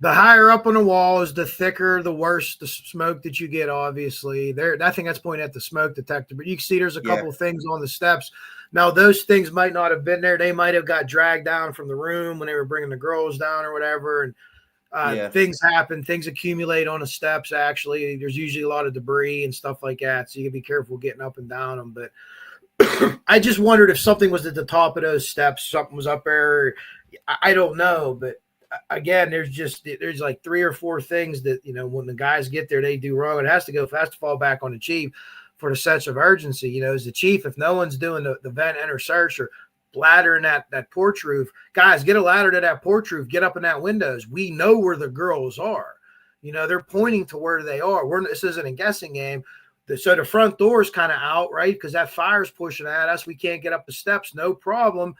The higher up on the wall is the thicker, the worse the smoke that you get, obviously. I think that's pointing at the smoke detector. But you can see there's a couple of things on the steps. Now, those things might not have been there. They might have got dragged down from the room when they were bringing the girls down or whatever. And things happen. Things accumulate on the steps, actually. There's usually a lot of debris and stuff like that. So you can be careful getting up and down them. But I just wondered if something was at the top of those steps. Something was up there. I don't know. But again, there's like 3 or 4 things that, you know, when the guys get there, they do wrong. It has to fall back on the chief for the sense of urgency. You know, as the chief, if no one's doing the vent enter search or laddering that porch roof, guys, get a ladder to that porch roof, get up in that windows. We know where the girls are. You know, they're pointing to where they are. This isn't a guessing game. So the front door is kind of out, right? Because that fire's pushing at us. We can't get up the steps. No problem.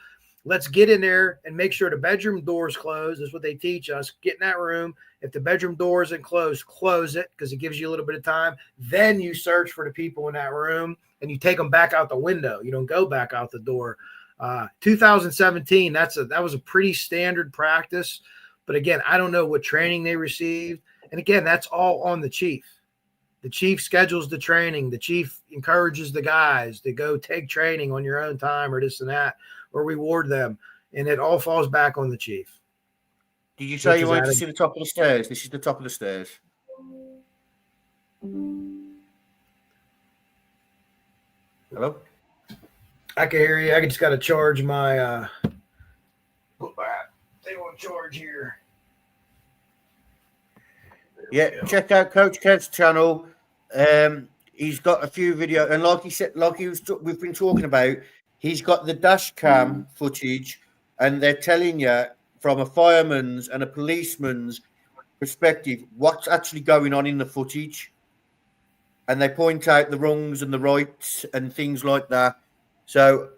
Let's get in there and make sure the bedroom door is closed. That's what they teach us. Get in that room. If the bedroom door isn't closed, close it because it gives you a little bit of time. Then you search for the people in that room and you take them back out the window. You don't go back out the door. 2017, that was a pretty standard practice. But again, I don't know what training they received. And again, that's all on the chief. The chief schedules the training. The chief encourages the guys to go take training on your own time or this and that, or reward them. And it all falls back on the chief. Did you say you wanted to see the top of the stairs? This is the top of the stairs. Hello? I can hear you. I just got to charge my they want to charge here. Yeah, check out Coach Kev's channel. He's got a few videos, and like he said, we've been talking about, he's got the dash cam footage, and they're telling you from a fireman's and a policeman's perspective what's actually going on in the footage, and they point out the wrongs and the rights and things like that. So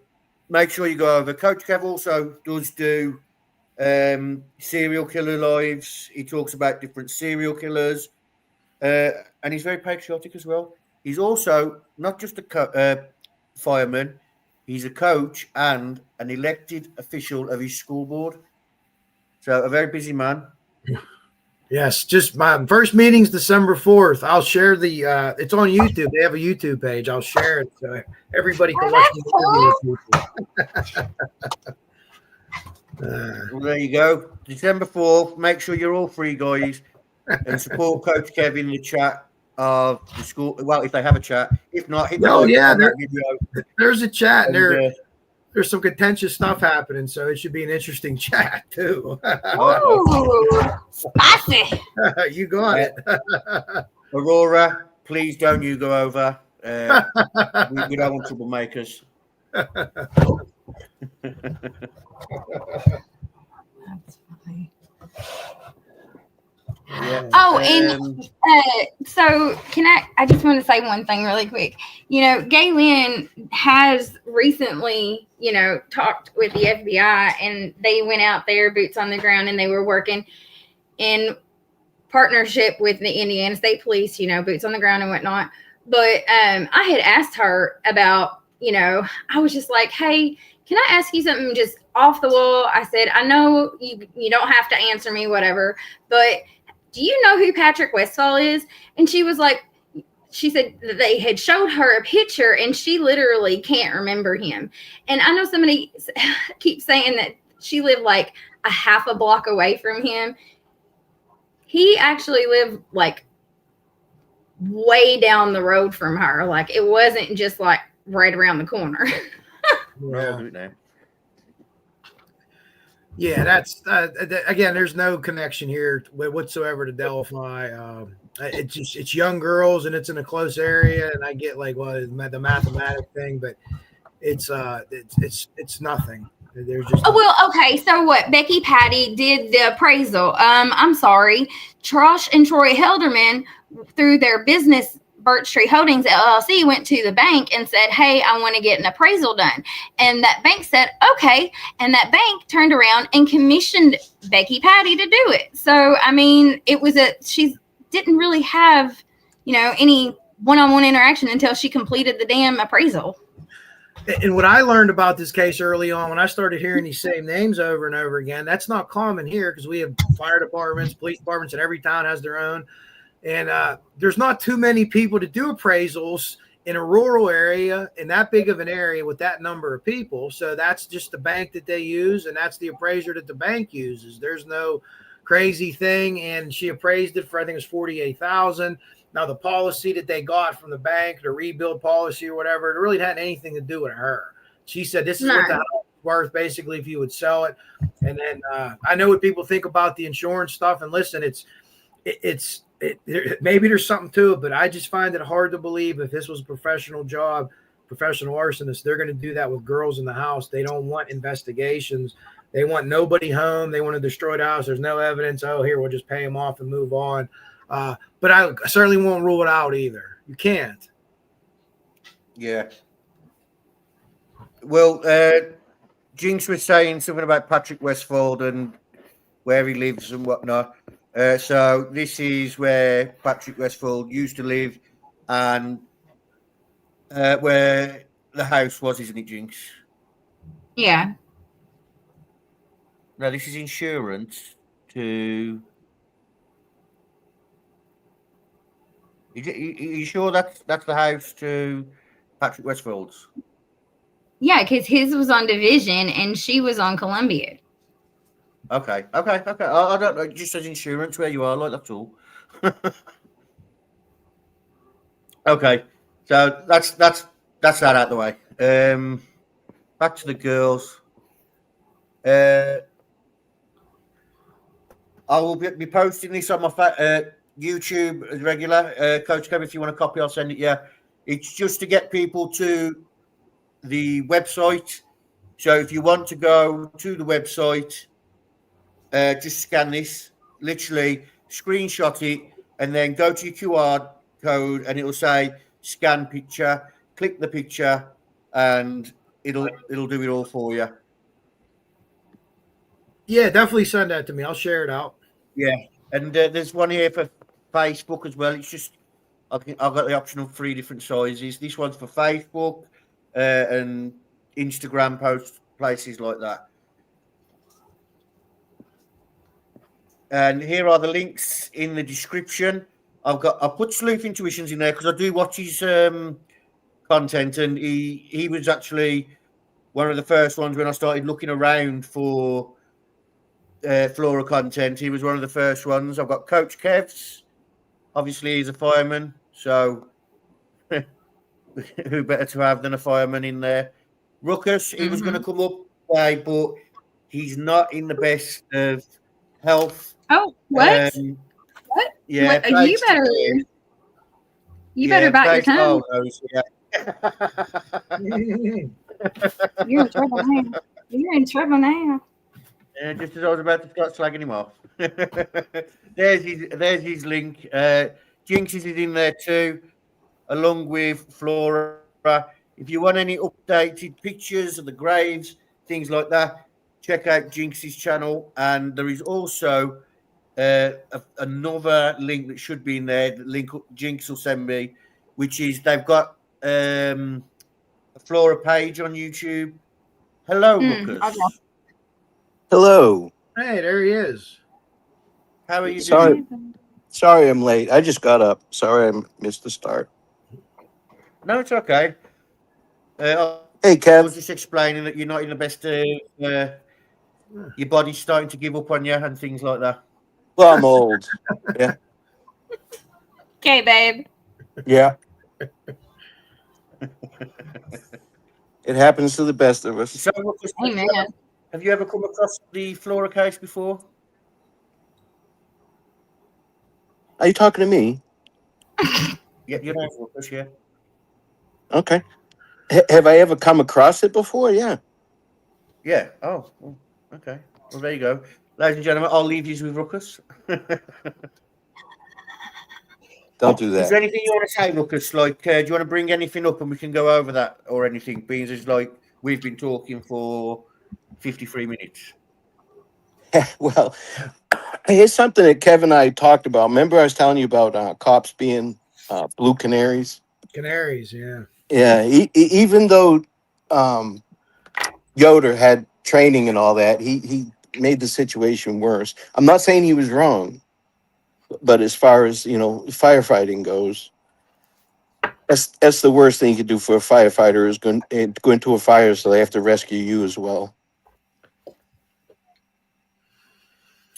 make sure you go over. Coach Kev also does do serial killer lives. He talks about different serial killers, and he's very patriotic as well. He's also not just a fireman, he's a coach and an elected official of his school board. So a very busy man. Yes, just my first meeting's December 4th. I'll share the it's on YouTube. They have a YouTube page. I'll share it so everybody can watch the interview. Well, there you go. December 4th. Make sure you're all free, guys, and support Coach Kev in the chat of the school. Well, if they have a chat. If not, hit the like on that video. There's a chat, and there's some contentious stuff happening, so it should be an interesting chat too. Ooh, spicy. You got it. Aurora, please don't you go over. We don't want troublemakers. That's funny. Yeah. Oh, and so I just want to say one thing really quick. You know, Gaylin has recently, talked with the FBI, and they went out there, boots on the ground, and they were working in partnership with the Indiana State Police, boots on the ground and whatnot. But I had asked her about, I was just like, hey, can I ask you something just off the wall? I said, I know you don't have to answer me, whatever, but do you know who Patrick Westfall is? And she was like, she said that they had showed her a picture and she literally can't remember him. And I know somebody keeps saying that she lived like a half a block away from him. He actually lived like way down the road from her. Like it wasn't just like right around the corner. Yeah, that's again. There's no connection here whatsoever to Delphi. It's young girls and it's in a close area, and I get like the mathematic thing, but it's nothing. There's just okay. So what? Becky Patty did the appraisal. I'm sorry, Trosh and Troy Helderman through their business. Birch Tree Holdings LLC went to the bank and said, hey, I want to get an appraisal done. And that bank said, okay. And that bank turned around and commissioned Becky Patty to do it. So, I mean, she didn't really have, any one-on-one interaction until she completed the damn appraisal. And what I learned about this case early on, when I started hearing these same names over and over again, that's not common here because we have fire departments, police departments, and every town has their own. And there's not too many people to do appraisals in a rural area in that big of an area with that number of people. So that's just the bank that they use, and that's the appraiser that the bank uses. There's no crazy thing. And she appraised it for, I think it was $48,000. Now the policy that they got from the bank, the rebuild policy or whatever, it really hadn't anything to do with her. She said, this is what the house is worth, basically, if you would sell it. And then I know what people think about the insurance stuff. And listen, maybe there's something to it, but I just find it hard to believe if this was a professional job, professional arsonists, they're going to do that with girls in the house. They don't want investigations. They want nobody home. They want to destroy the house. There's no evidence. Oh, here, we'll just pay them off and move on. But I certainly won't rule it out either. You can't. Yeah. Well, Jinx was saying something about Patrick Westfold and where he lives and whatnot. So this is where Patrick Westfold used to live and where the house was, isn't it, Jinx? Yeah. Now, this is insurance to... Are you sure that's the house to Patrick Westfold's? Yeah, because his was on Division and she was on Columbia. Okay. I don't know. It just says insurance where you are, like that's all. Okay, so that's that out of the way. Back to the girls. I will be posting this on my YouTube as regular. Coach Kev, if you want a copy, I'll send it you. It's just to get people to the website. So if you want to go to the website, just scan this. Literally, screenshot it, and then go to your QR code, and it'll say scan picture. Click the picture, and it'll do it all for you. Yeah, definitely send that to me. I'll share it out. Yeah, and there's one here for Facebook as well. It's just I've got the option of 3 different sizes. This one's for Facebook and Instagram posts, places like that. And here are the links in the description. I put Sleuth Intuitions in there because I do watch his content, and he was actually one of the first ones when I started looking around for Flora content. He was one of the first ones. I've got Coach Kev's. Obviously, he's a fireman, so who better to have than a fireman in there? Ruckus, he was going to come up today, but he's not in the best of health. Oh, what? What? Yeah, what? You better bite your tongue. You're in trouble now. You're in trouble now. Just as I was about to start slagging him off. There's his link. Jinx is in there too, along with Flora. If you want any updated pictures of the graves, things like that, check out Jinx's channel. And there is also another link that should be in there. The link Jinx will send me, which is they've got a Flora page on YouTube. Hello, Lucas. Hello. Hey, there he is. How are you doing? Sorry I'm late. I just got up. Sorry I missed the start. No, it's okay. Hey, I Kev. was just explaining that you're not in the best. Your body's starting to give up on you and things like that. Well, I'm old. Yeah. Okay, babe. Yeah. It happens to the best of us. So, Amen. have you ever come across the Flora case before? Are you talking to me? Yeah, you know, Lucas, yeah. Okay. Have I ever come across it before? Yeah. Yeah. Oh, okay. Well, there you go. Ladies and gentlemen, I'll leave you with Ruckus. Don't do Is there that. anything you want to say, Ruckus? Like, do you want to bring anything up and we can go over that or anything? Being as like we've been talking for 53 minutes. Well, here's something that Kevin and I talked about. Remember I was telling you about cops being blue canaries? Canaries, yeah. Yeah. Even though Yoder had training and all that, he made the situation worse. I'm not saying he was wrong, but as far as, firefighting goes, that's the worst thing you could do for a firefighter is go into a fire so they have to rescue you as well.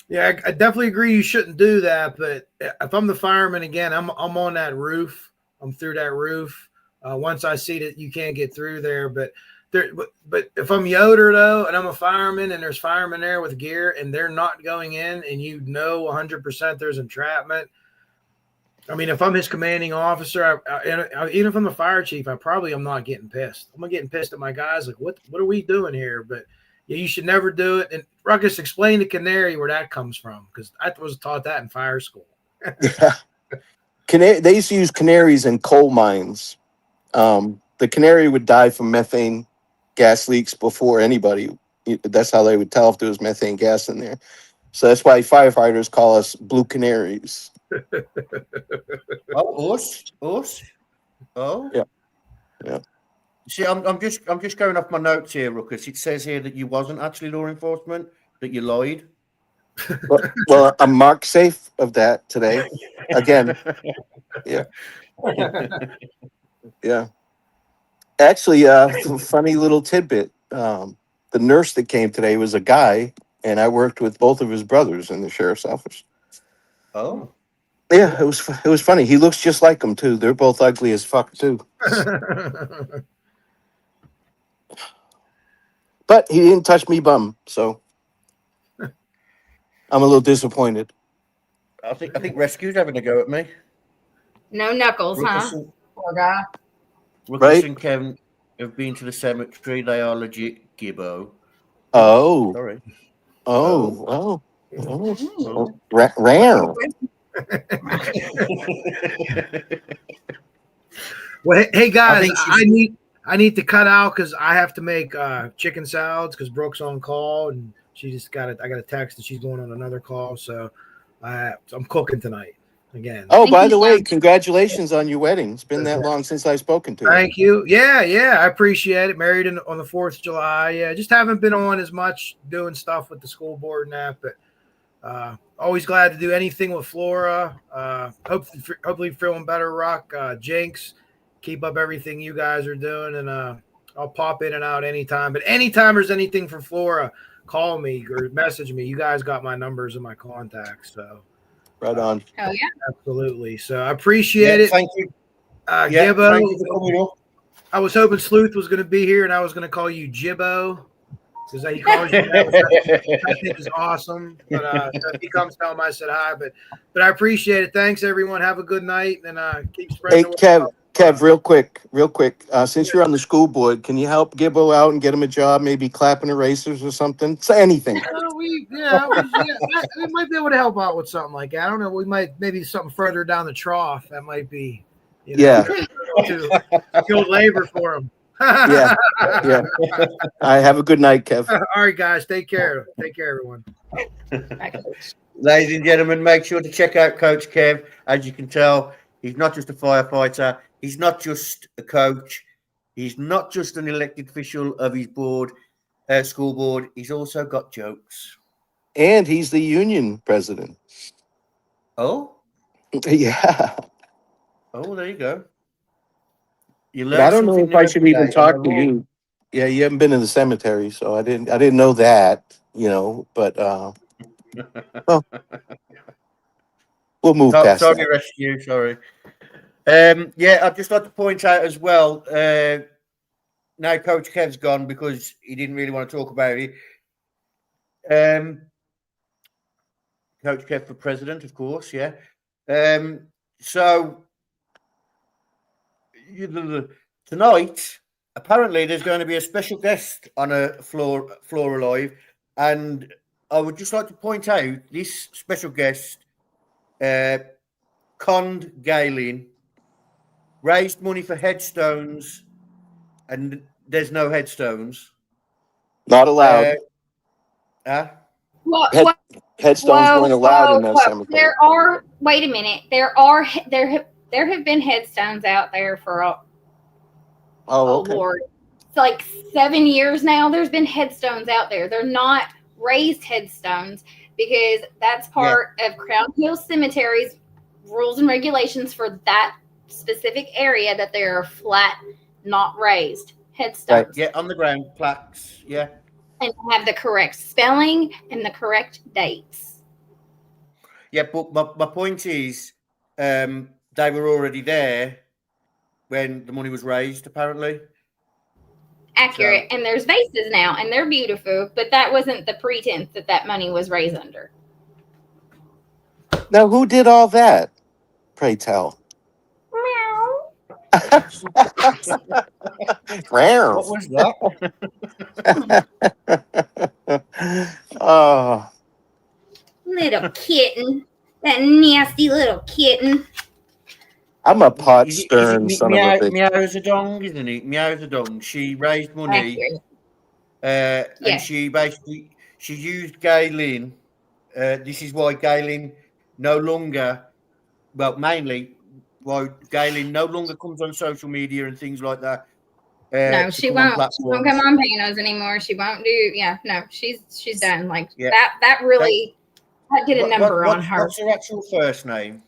Yeah, I definitely agree you shouldn't do that. But if I'm the fireman again, I'm on that roof. I'm through that roof. Once I see that you can't get through there, but if I'm Yoder though, and I'm a fireman, and there's firemen there with gear, and they're not going in, and 100% there's entrapment. I mean, if I'm his commanding officer, even if I'm the fire chief, I probably am not getting pissed. I'm getting pissed at my guys. Like, what are we doing here? But yeah, you should never do it. And Ruckus, explain the canary where that comes from, because I was taught that in fire school. Yeah. They used to use canaries in coal mines. The canary would die from methane gas leaks before anybody. That's how they would tell if there was methane gas in there. So that's why firefighters call us blue canaries. Oh, us. Oh, yeah. See, I'm just going off my notes here, Ruckus. It says here that you wasn't actually law enforcement, that you lied. Well, I'm marked safe of that today. Again. Yeah. Yeah. Actually, funny little tidbit. The nurse that came today was a guy, and I worked with both of his brothers in the sheriff's office. Oh. Yeah, it was funny. He looks just like them too. They're both ugly as fuck too. But he didn't touch me bum, so I'm a little disappointed. I think Rescue's having a go at me. No knuckles, Ruckus huh? Poor guy. Ruckus Right? and Kevin have been to the cemetery. They are legit gibbo. Oh. Sorry. Oh. Rare. Well, hey guys, think I need to cut out because I have to make chicken salads because Brooke's on call and she just got it. I got a text that she's going on another call, so I'm cooking tonight again. Oh, Thank by you, the way, Sam. congratulations on your wedding. It's been that long since I've spoken to you. Thank you. Yeah, I appreciate it. Married on the 4th of July. Yeah, just haven't been on as much doing stuff with the school board and that, but always glad to do anything with Flora. Hopefully feeling better, Rock. Jinx, keep up everything you guys are doing, and I'll pop in and out anytime. But anytime there's anything for Flora, call me or message me. You guys got my numbers and my contacts, so Right on. Oh yeah. absolutely. So I appreciate it. Thank you. Gibbo, Thank you for coming up. I was hoping Sleuth was going to be here, and I was going to call you Jibbo because he calls you that. I think is awesome. But if he comes, tell him I said hi. But I appreciate it. Thanks, everyone. Have a good night, and keep spreading. Hey, Kev, real quick. Since you're on the school board, can you help Gibbo out and get him a job? Maybe clapping erasers or something. Say anything. We might be able to help out with something like that. I don't know. We might maybe something further down the trough. That might be, skilled labor for him. Yeah. All right, have a good night, Kev. All right, guys. Take care. Take care, everyone. Ladies and gentlemen, make sure to check out Coach Kev. As you can tell, he's not just a firefighter. He's not just a coach. He's not just an elected official of his board, school board. He's also got jokes. And he's the union president. Oh? Yeah. Oh, there you go. I don't know if I should even talk to you. Yeah, you haven't been in the cemetery, so I didn't know that, but well, we'll move past Sorry, that. rescue. Sorry. I'd just like to point out as well. Now Coach Kev's gone because he didn't really want to talk about it. Coach Kev for president, of course. Yeah. So tonight, apparently, there's going to be a special guest on a Flora Live, and I would just like to point out this special guest conned Gaylin, raised money for headstones, and there's no headstones. Not allowed. Headstones weren't allowed in that cemetery. Wait a minute. There have been headstones out there for okay. Lord. It's like 7 years now. There's been headstones out there. They're not raised headstones because that's part of Crown Hill Cemetery's rules and regulations for that specific area, that they are flat, not raised headstones. Right. Yeah, on the ground plaques. Yeah. And have the correct spelling and the correct dates. Yeah, but my point is, they were already there when the money was raised, apparently. Accurate. And there's vases now, and they're beautiful, but that wasn't the pretense that money was raised under. Now, who did all that? Pray tell. Meow. Rare. What was that? Oh. Little kitten. That nasty little kitten. I'm a pot stirring son of a bitch. Meow's a dong, isn't it? Meow's a dong. She raised money. And she used Gaylin. This is why Gaylin no longer, mainly why Gaylin no longer comes on social media and things like that. No, she won't. She won't come on Panos anymore. She won't do. No, she's done. Like that really. I did a number on her. What's her actual first name?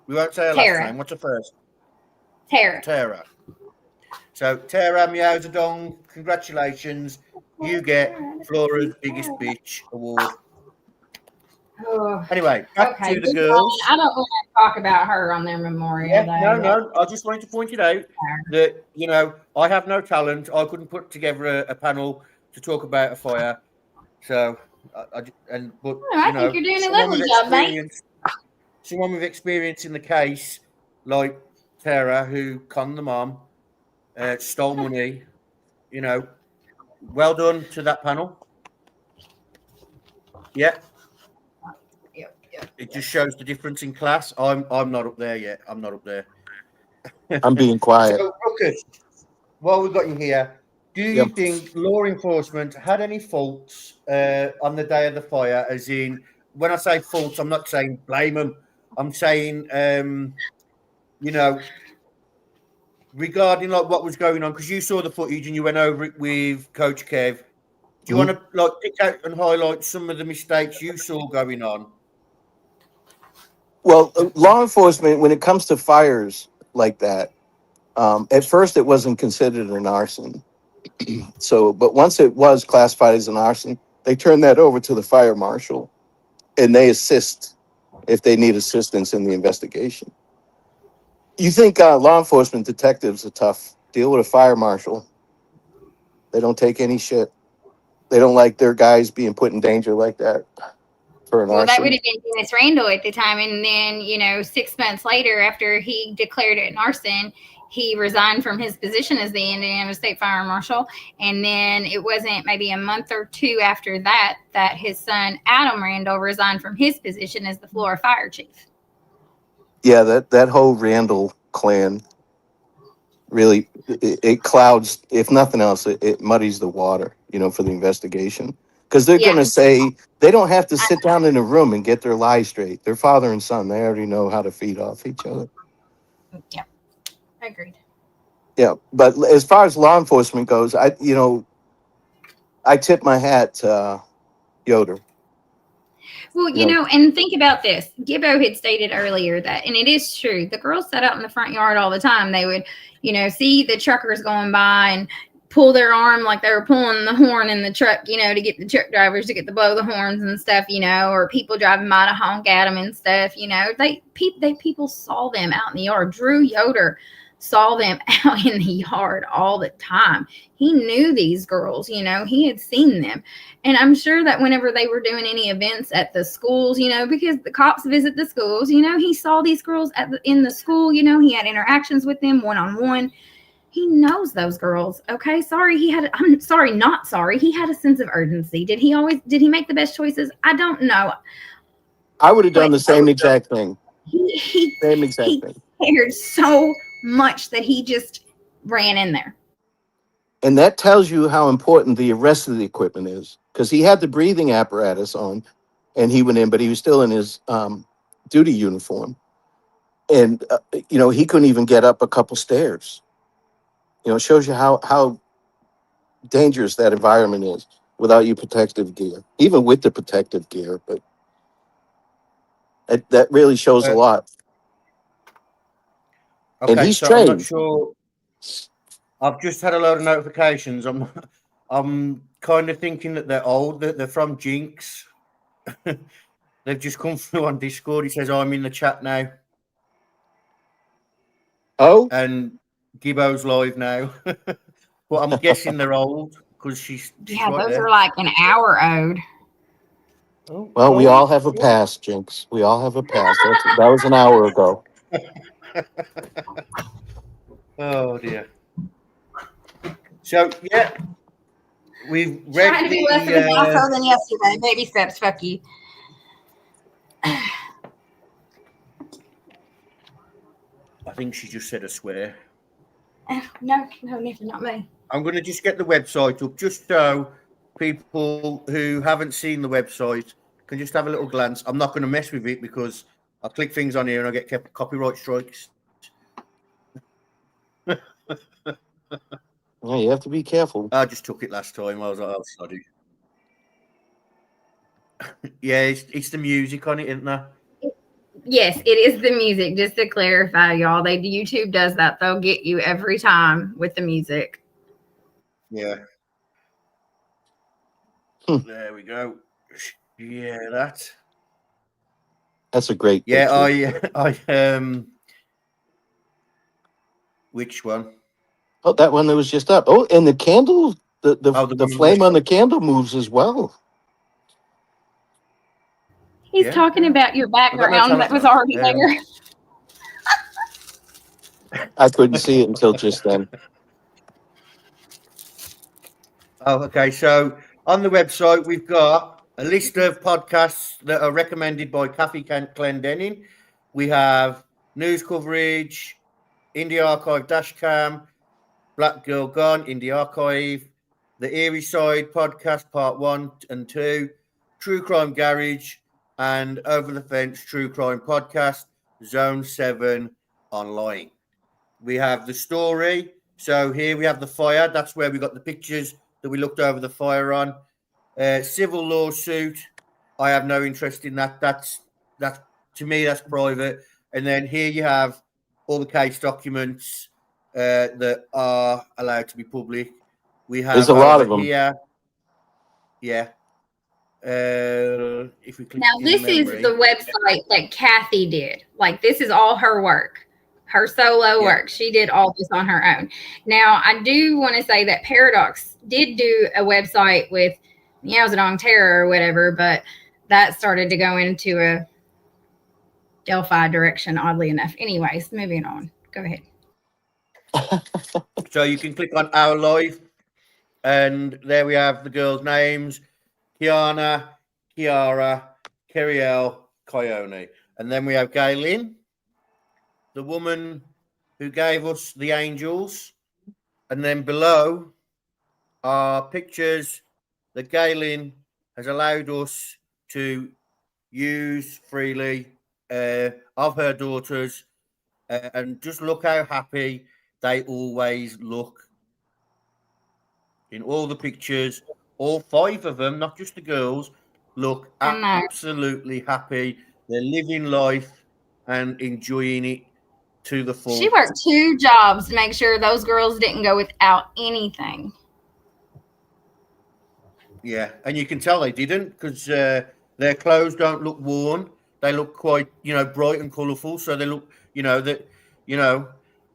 We won't say her last name. What's her first? Tara. So, Tara Meowzadong, congratulations. You get Flora's Biggest Bitch Award. Oh, anyway, back to the girls. I don't want to talk about her on their memorial day. No. I just wanted to point it out that, I have no talent. I couldn't put together a panel to talk about a fire. So, I think you're doing a lovely job, mate. Someone with experience in the case, like Tara, who conned the mom, stole money, well done to that panel. Yeah. Yep. It just shows the difference in class. I'm not up there yet. I'm not up there. I'm being quiet. So, Ruckus, while we've got you here, do you Yep. think law enforcement had any faults on the day of the fire? As in, when I say faults, I'm not saying blame them. I'm saying, you know, regarding like what was going on, because you saw the footage and you went over it with Coach Kev. Do you want to like pick out and highlight some of the mistakes you saw going on? Well, law enforcement, when it comes to fires like that, at first it wasn't considered an arson. So, but once it was classified as an arson, they turned that over to the fire marshal, and they assist if they need assistance in the investigation. You think law enforcement detectives are tough? Deal with a fire marshal. They don't take any shit. They don't like their guys being put in danger like that for an Well, that would arson. have been Dennis Randall at the time. And then, 6 months later, after he declared it an arson, he resigned from his position as the Indiana State Fire Marshal. And then it wasn't maybe a month or two after that his son, Adam Randall, resigned from his position as the Flora Fire Chief. Yeah, that whole Randall clan really it clouds, if nothing else, it muddies the water, for the investigation, because they're going to say they don't have to sit down in a room and get their lies straight. They're father and son. They already know how to feed off each other. Yeah, agreed. Yeah, but as far as law enforcement goes, I tip my hat to Yoder. Well, and think about this. Gibbo had stated earlier that, and it is true, the girls sat out in the front yard all the time. They would, see the truckers going by and pull their arm like they were pulling the horn in the truck, to get the truck drivers to get to blow the horns and stuff, or people driving by to honk at them and stuff, people saw them out in the yard. Drew Yoder saw them out in the yard all the time. He knew these girls, he had seen them. And I'm sure that whenever they were doing any events at the schools, because the cops visit the schools, he saw these girls in the school, he had interactions with them one-on-one. He knows those girls. Okay. I'm sorry, not sorry. He had a sense of urgency. Did he make the best choices? I don't know. I would have done the same exact thing. Same exact thing. He cared so much that he just ran in there. And that tells you how important the rest of the equipment is, because he had the breathing apparatus on and he went in, but he was still in his duty uniform. And, he couldn't even get up a couple stairs. It shows you how dangerous that environment is without your protective gear, even with the protective gear. But that really shows a lot. Okay, and he's so trained. I'm not sure. I've just had a load of notifications. I'm kind of thinking that they're old, that they're from Jinx. They've just come through on Discord. He says, I'm in the chat now. Oh? And Gibbo's live now. But I'm guessing they're old because she's Yeah, right those there. are like an hour old. Oh, well, we all have a past, Jinx. We all have a past. That was an hour ago. Oh, dear. So, yeah. We've read Trying to be less of an asshole than yesterday. Baby steps, fuck you. I think she just said a swear. No, Nick, not me. I'm going to just get the website up just so people who haven't seen the website can just have a little glance. I'm not going to mess with it because I click things on here and I get copyright strikes. Yeah, you have to be careful. I just took it last time. I was like, I'll study. Yeah, it's the music on it, isn't there? Yes, it is the music. Just to clarify, y'all, YouTube does that. They'll get you every time with the music. Yeah. There we go. Yeah, that's a great picture. picture. I which one? Oh, that one that was just up. Oh, and the candle, the flame on the candle moves as well. He's talking about your background that was already there. I couldn't see it until just then. Oh, okay. So on the website, we've got a list of podcasts that are recommended by Kathy Clendenning. We have news coverage, Indie Archive Dashcam, Black Girl Gone, Indie Archive, the Eerie Side podcast, part 1 and 2, True Crime Garage, and Over the Fence True Crime Podcast, Zone 7 online. We have the story. So here we have the fire. That's where we got the pictures that we looked over the fire on. Civil lawsuit. I have no interest in that. That's to me, that's private. And then here you have all the case documents that are allowed to be public. We have There's a lot of them here. Yeah. If we click Now, this is the website that Kathy did. Like, this is all her work, her solo work. She did all this on her own. Now, I do want to say that Paradox did do a website with Meows and on Terror or whatever, but that started to go into a Delphi direction, oddly enough. Anyways, moving on. Go ahead. So you can click on Our Life, and there we have the girls' names: Keyana, Keyara, Kerriele, Kionnie. And then we have Gaylin, the woman who gave us the angels. And then below are pictures that Gaylin has allowed us to use freely of her daughters. And just look how happy they always look in all the pictures. All 5 of them, not just the girls, look absolutely happy. They're living life and enjoying it to the full. She worked 2 jobs to make sure those girls didn't go without anything. Yeah, and you can tell they didn't, because their clothes don't look worn. They look quite, bright and colourful. So they look, and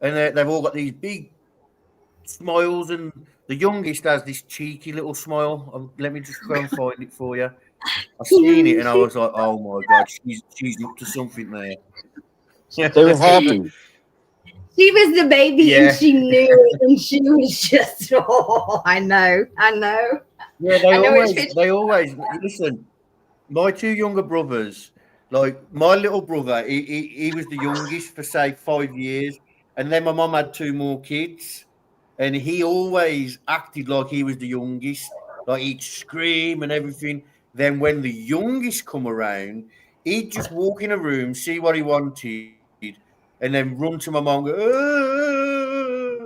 they've all got these big smiles, and the youngest has this cheeky little smile. Let me just try and find it for you. I seen it and I was like, oh my God, she's up to something there. They were happy. She was the baby and she knew it, and she was just, I know. Yeah, they always listen. My 2 younger brothers, like my little brother, he was the youngest for say 5 years, and then my mum had 2 more kids, and he always acted like he was the youngest, like he'd scream and everything. Then when the youngest come around, he'd just walk in a room, see what he wanted, and then run to my mum and go,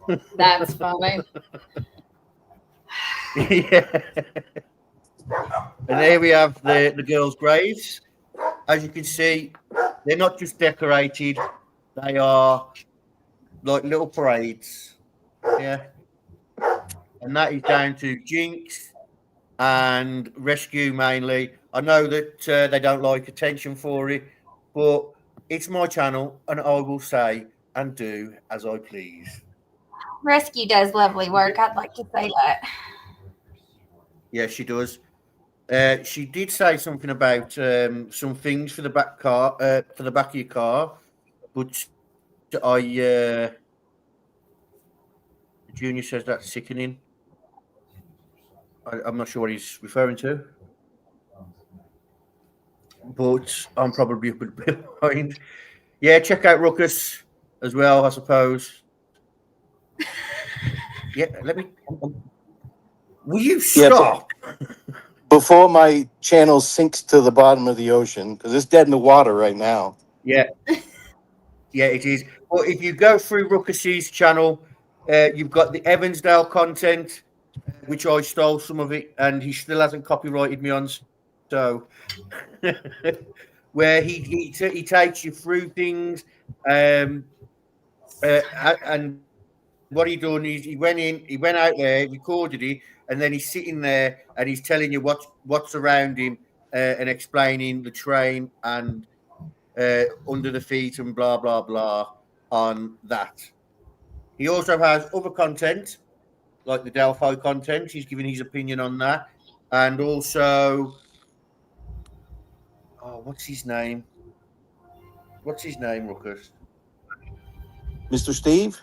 oh. That's funny. Yeah. And there we have the girls' graves. As you can see, they're not just decorated, they are like little parades. Yeah. And that is down to Jinx and Rescue mainly. I know that they don't like attention for it, but it's my channel and I will say and do as I please. Rescue does lovely work. I'd like to say that. Yeah, she does. She did say something about some things for the back of your car, but Junior says that's sickening. I'm not sure what he's referring to, but I'm probably a bit behind. Yeah, check out Ruckus as well, I suppose. Yeah, let me. Will you stop? Before my channel sinks to the bottom of the ocean, because it's dead in the water right now. Yeah. Yeah, it is. But if you go through Ruckus's channel, you've got the Evansdale content, which I stole some of it, and he still hasn't copyrighted me on. So, where he takes you through things, and what he done is he went out there, recorded it, and then he's sitting there and he's telling you what's around him and explaining the train and under the feet and blah blah blah on that. He also has other content like the Delphi content. He's giving his opinion on that, and also, what's his name? What's his name, Ruckus? Mr. Steve?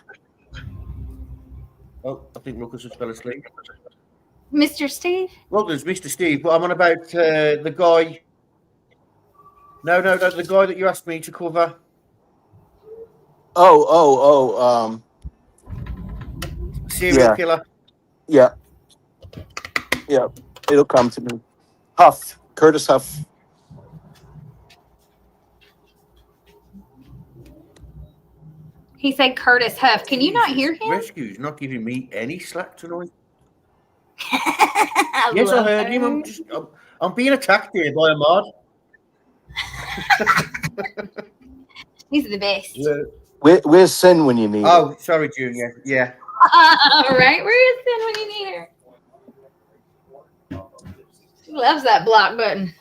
Oh, I think Ruckus has fell asleep. Mr. Steve? Well, there's Mr. Steve, but I'm on about the guy. No, the guy that you asked me to cover. Serial Yeah, killer. yeah, yeah. It'll come to me. Huff, Curtis Huff. He said Curtis Huff. Can you not Jesus, hear him? Rescue's not giving me any slack tonight. I Yes, I love heard him. I'm being attacked here by a mod. He's the best. Yeah. Where's Sin when you need her? Oh, sorry, Junior. Yeah. All right, where is Sin when you need her? She loves that block button.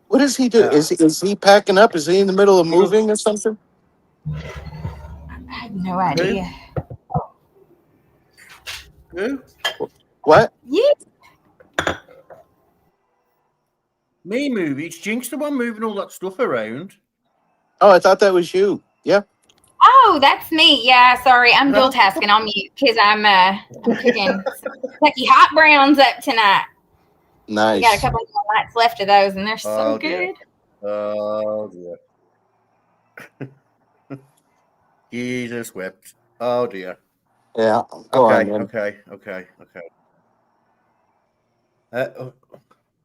What does he do? Is he packing up? Is he in the middle of moving or something? I have no idea. Who? What? Yeah. Me moving? It's Jinx the one moving all that stuff around. Oh, I thought that was you. Yeah. Oh, that's me. Yeah, sorry. I'm dual tasking on mute because I'm cooking Kentucky hot browns up tonight. Nice. We got a couple more nights left of those, and they're so dear. good. Oh dear. Jesus wept. Oh dear. Yeah. Go on, man. Okay.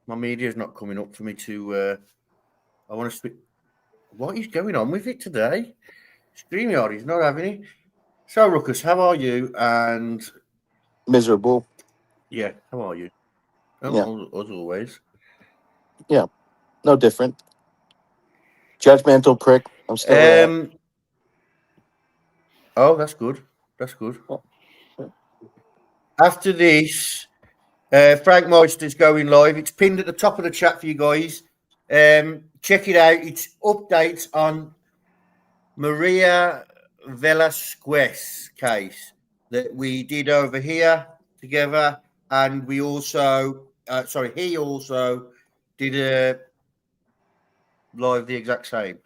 My media's not coming up for me to. I want to speak. What is going on with it today? StreamYard is not having it. So, Ruckus, how are you? And Miserable. yeah, how are you? Yeah. As always. Yeah. No different. Judgmental prick. I'm still there. Oh, that's good. That's good. After this, Frank Meister's going live. It's pinned at the top of the chat for you guys. Check it out. It's updates on Maria Velasquez case that we did over here together, and we also, he also did a live the exact same.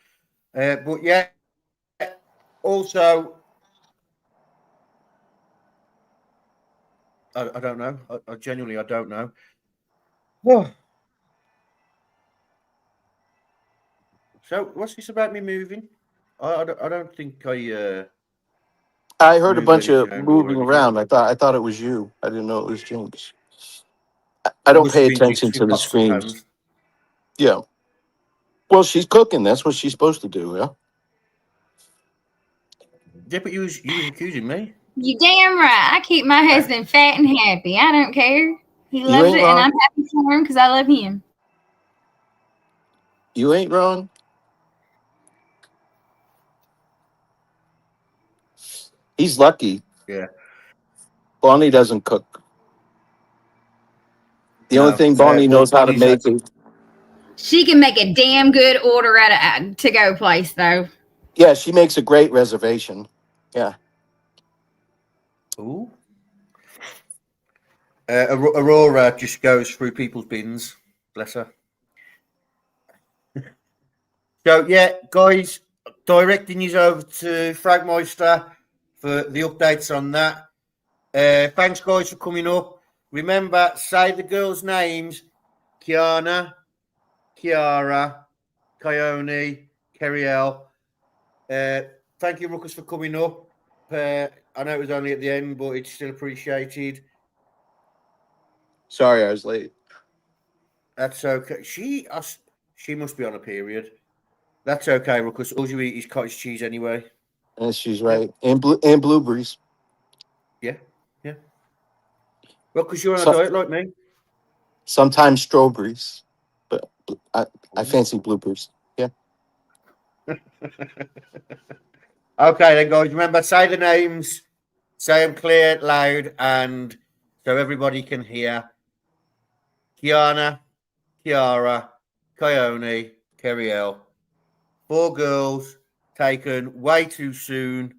But yeah, also, I don't know. I genuinely, I don't know. Oh. So, what's this about me moving? I don't think I heard a bunch of moving around. I thought it was you. I didn't know it was Jinx. I don't pay attention to the screens. Yeah. Well, she's cooking. That's what she's supposed to do. Yeah. Yeah, but you was accusing me. You damn right. I keep my husband fat and happy. I don't care. He loves it, and I'm happy for him because I love him. You ain't wrong. He's lucky. Yeah. Bonnie doesn't cook. The only thing Bonnie knows how to make is. She can make a damn good order at a to-go place, though. Yeah, she makes a great reservation. Yeah. Ooh. Aurora just goes through people's bins. Bless her. So, yeah, guys, directing you over to Frank Meister for the updates on that. Thanks, guys, for coming up. Remember, say the girls' names: Keyana, Keyara, Kionnie, Kerriele. Thank you, Ruckus, for coming up. I know it was only at the end, but it's still appreciated. Sorry, I was late. That's okay. She must be on a period. That's okay, Ruckus. All you eat is cottage cheese anyway. And she's right. And blueberries. Yeah. Well, because you're on a diet like me. Sometimes strawberries, but I fancy blueberries. Yeah. Okay, then, guys. Remember, say the names, say them clear, loud, and so everybody can hear. Keyana, Keyara, Kionnie, Kerriele. 4 girls taken way too soon,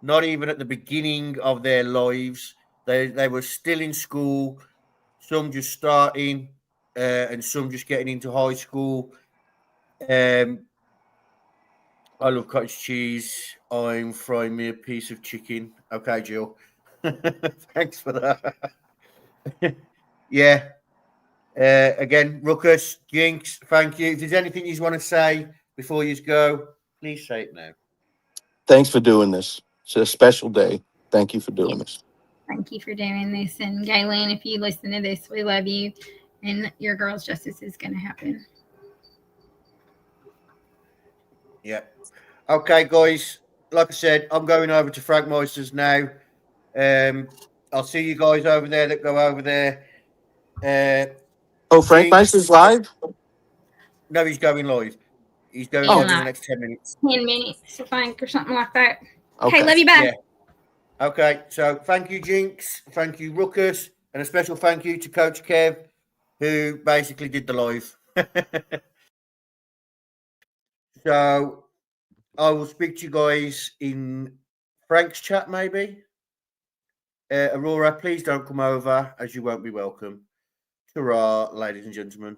not even at the beginning of their lives. They were still in school, some just starting, and some just getting into high school. I love cottage cheese. I'm frying me a piece of chicken. Okay, Jill. Thanks for that. Yeah. Again, Ruckus, Jinx, thank you. If there's anything you want to say before you go, please say it now. Thanks for doing this. It's a special day. Thank you for doing this. Thank you for doing this. And Gaylin, if you listen to this, we love you. And your girls' justice is going to happen. Yeah. Okay, guys. Like I said, I'm going over to Frank Meisters now. I'll see you guys over there that go over there. Frank Jinx- Meister's live? No, he's going live. He's going In live in the like next 10 minutes. 10 minutes, I think, or something like that. Okay. Okay, love you, bye. Yeah. Okay, so thank you, Jinx. Thank you, Ruckus. And a special thank you to Coach Kev, who basically did the live. So I will speak to you guys in Frank's chat, maybe. Aurora, please don't come over, as you won't be welcome. Hurrah, ladies and gentlemen.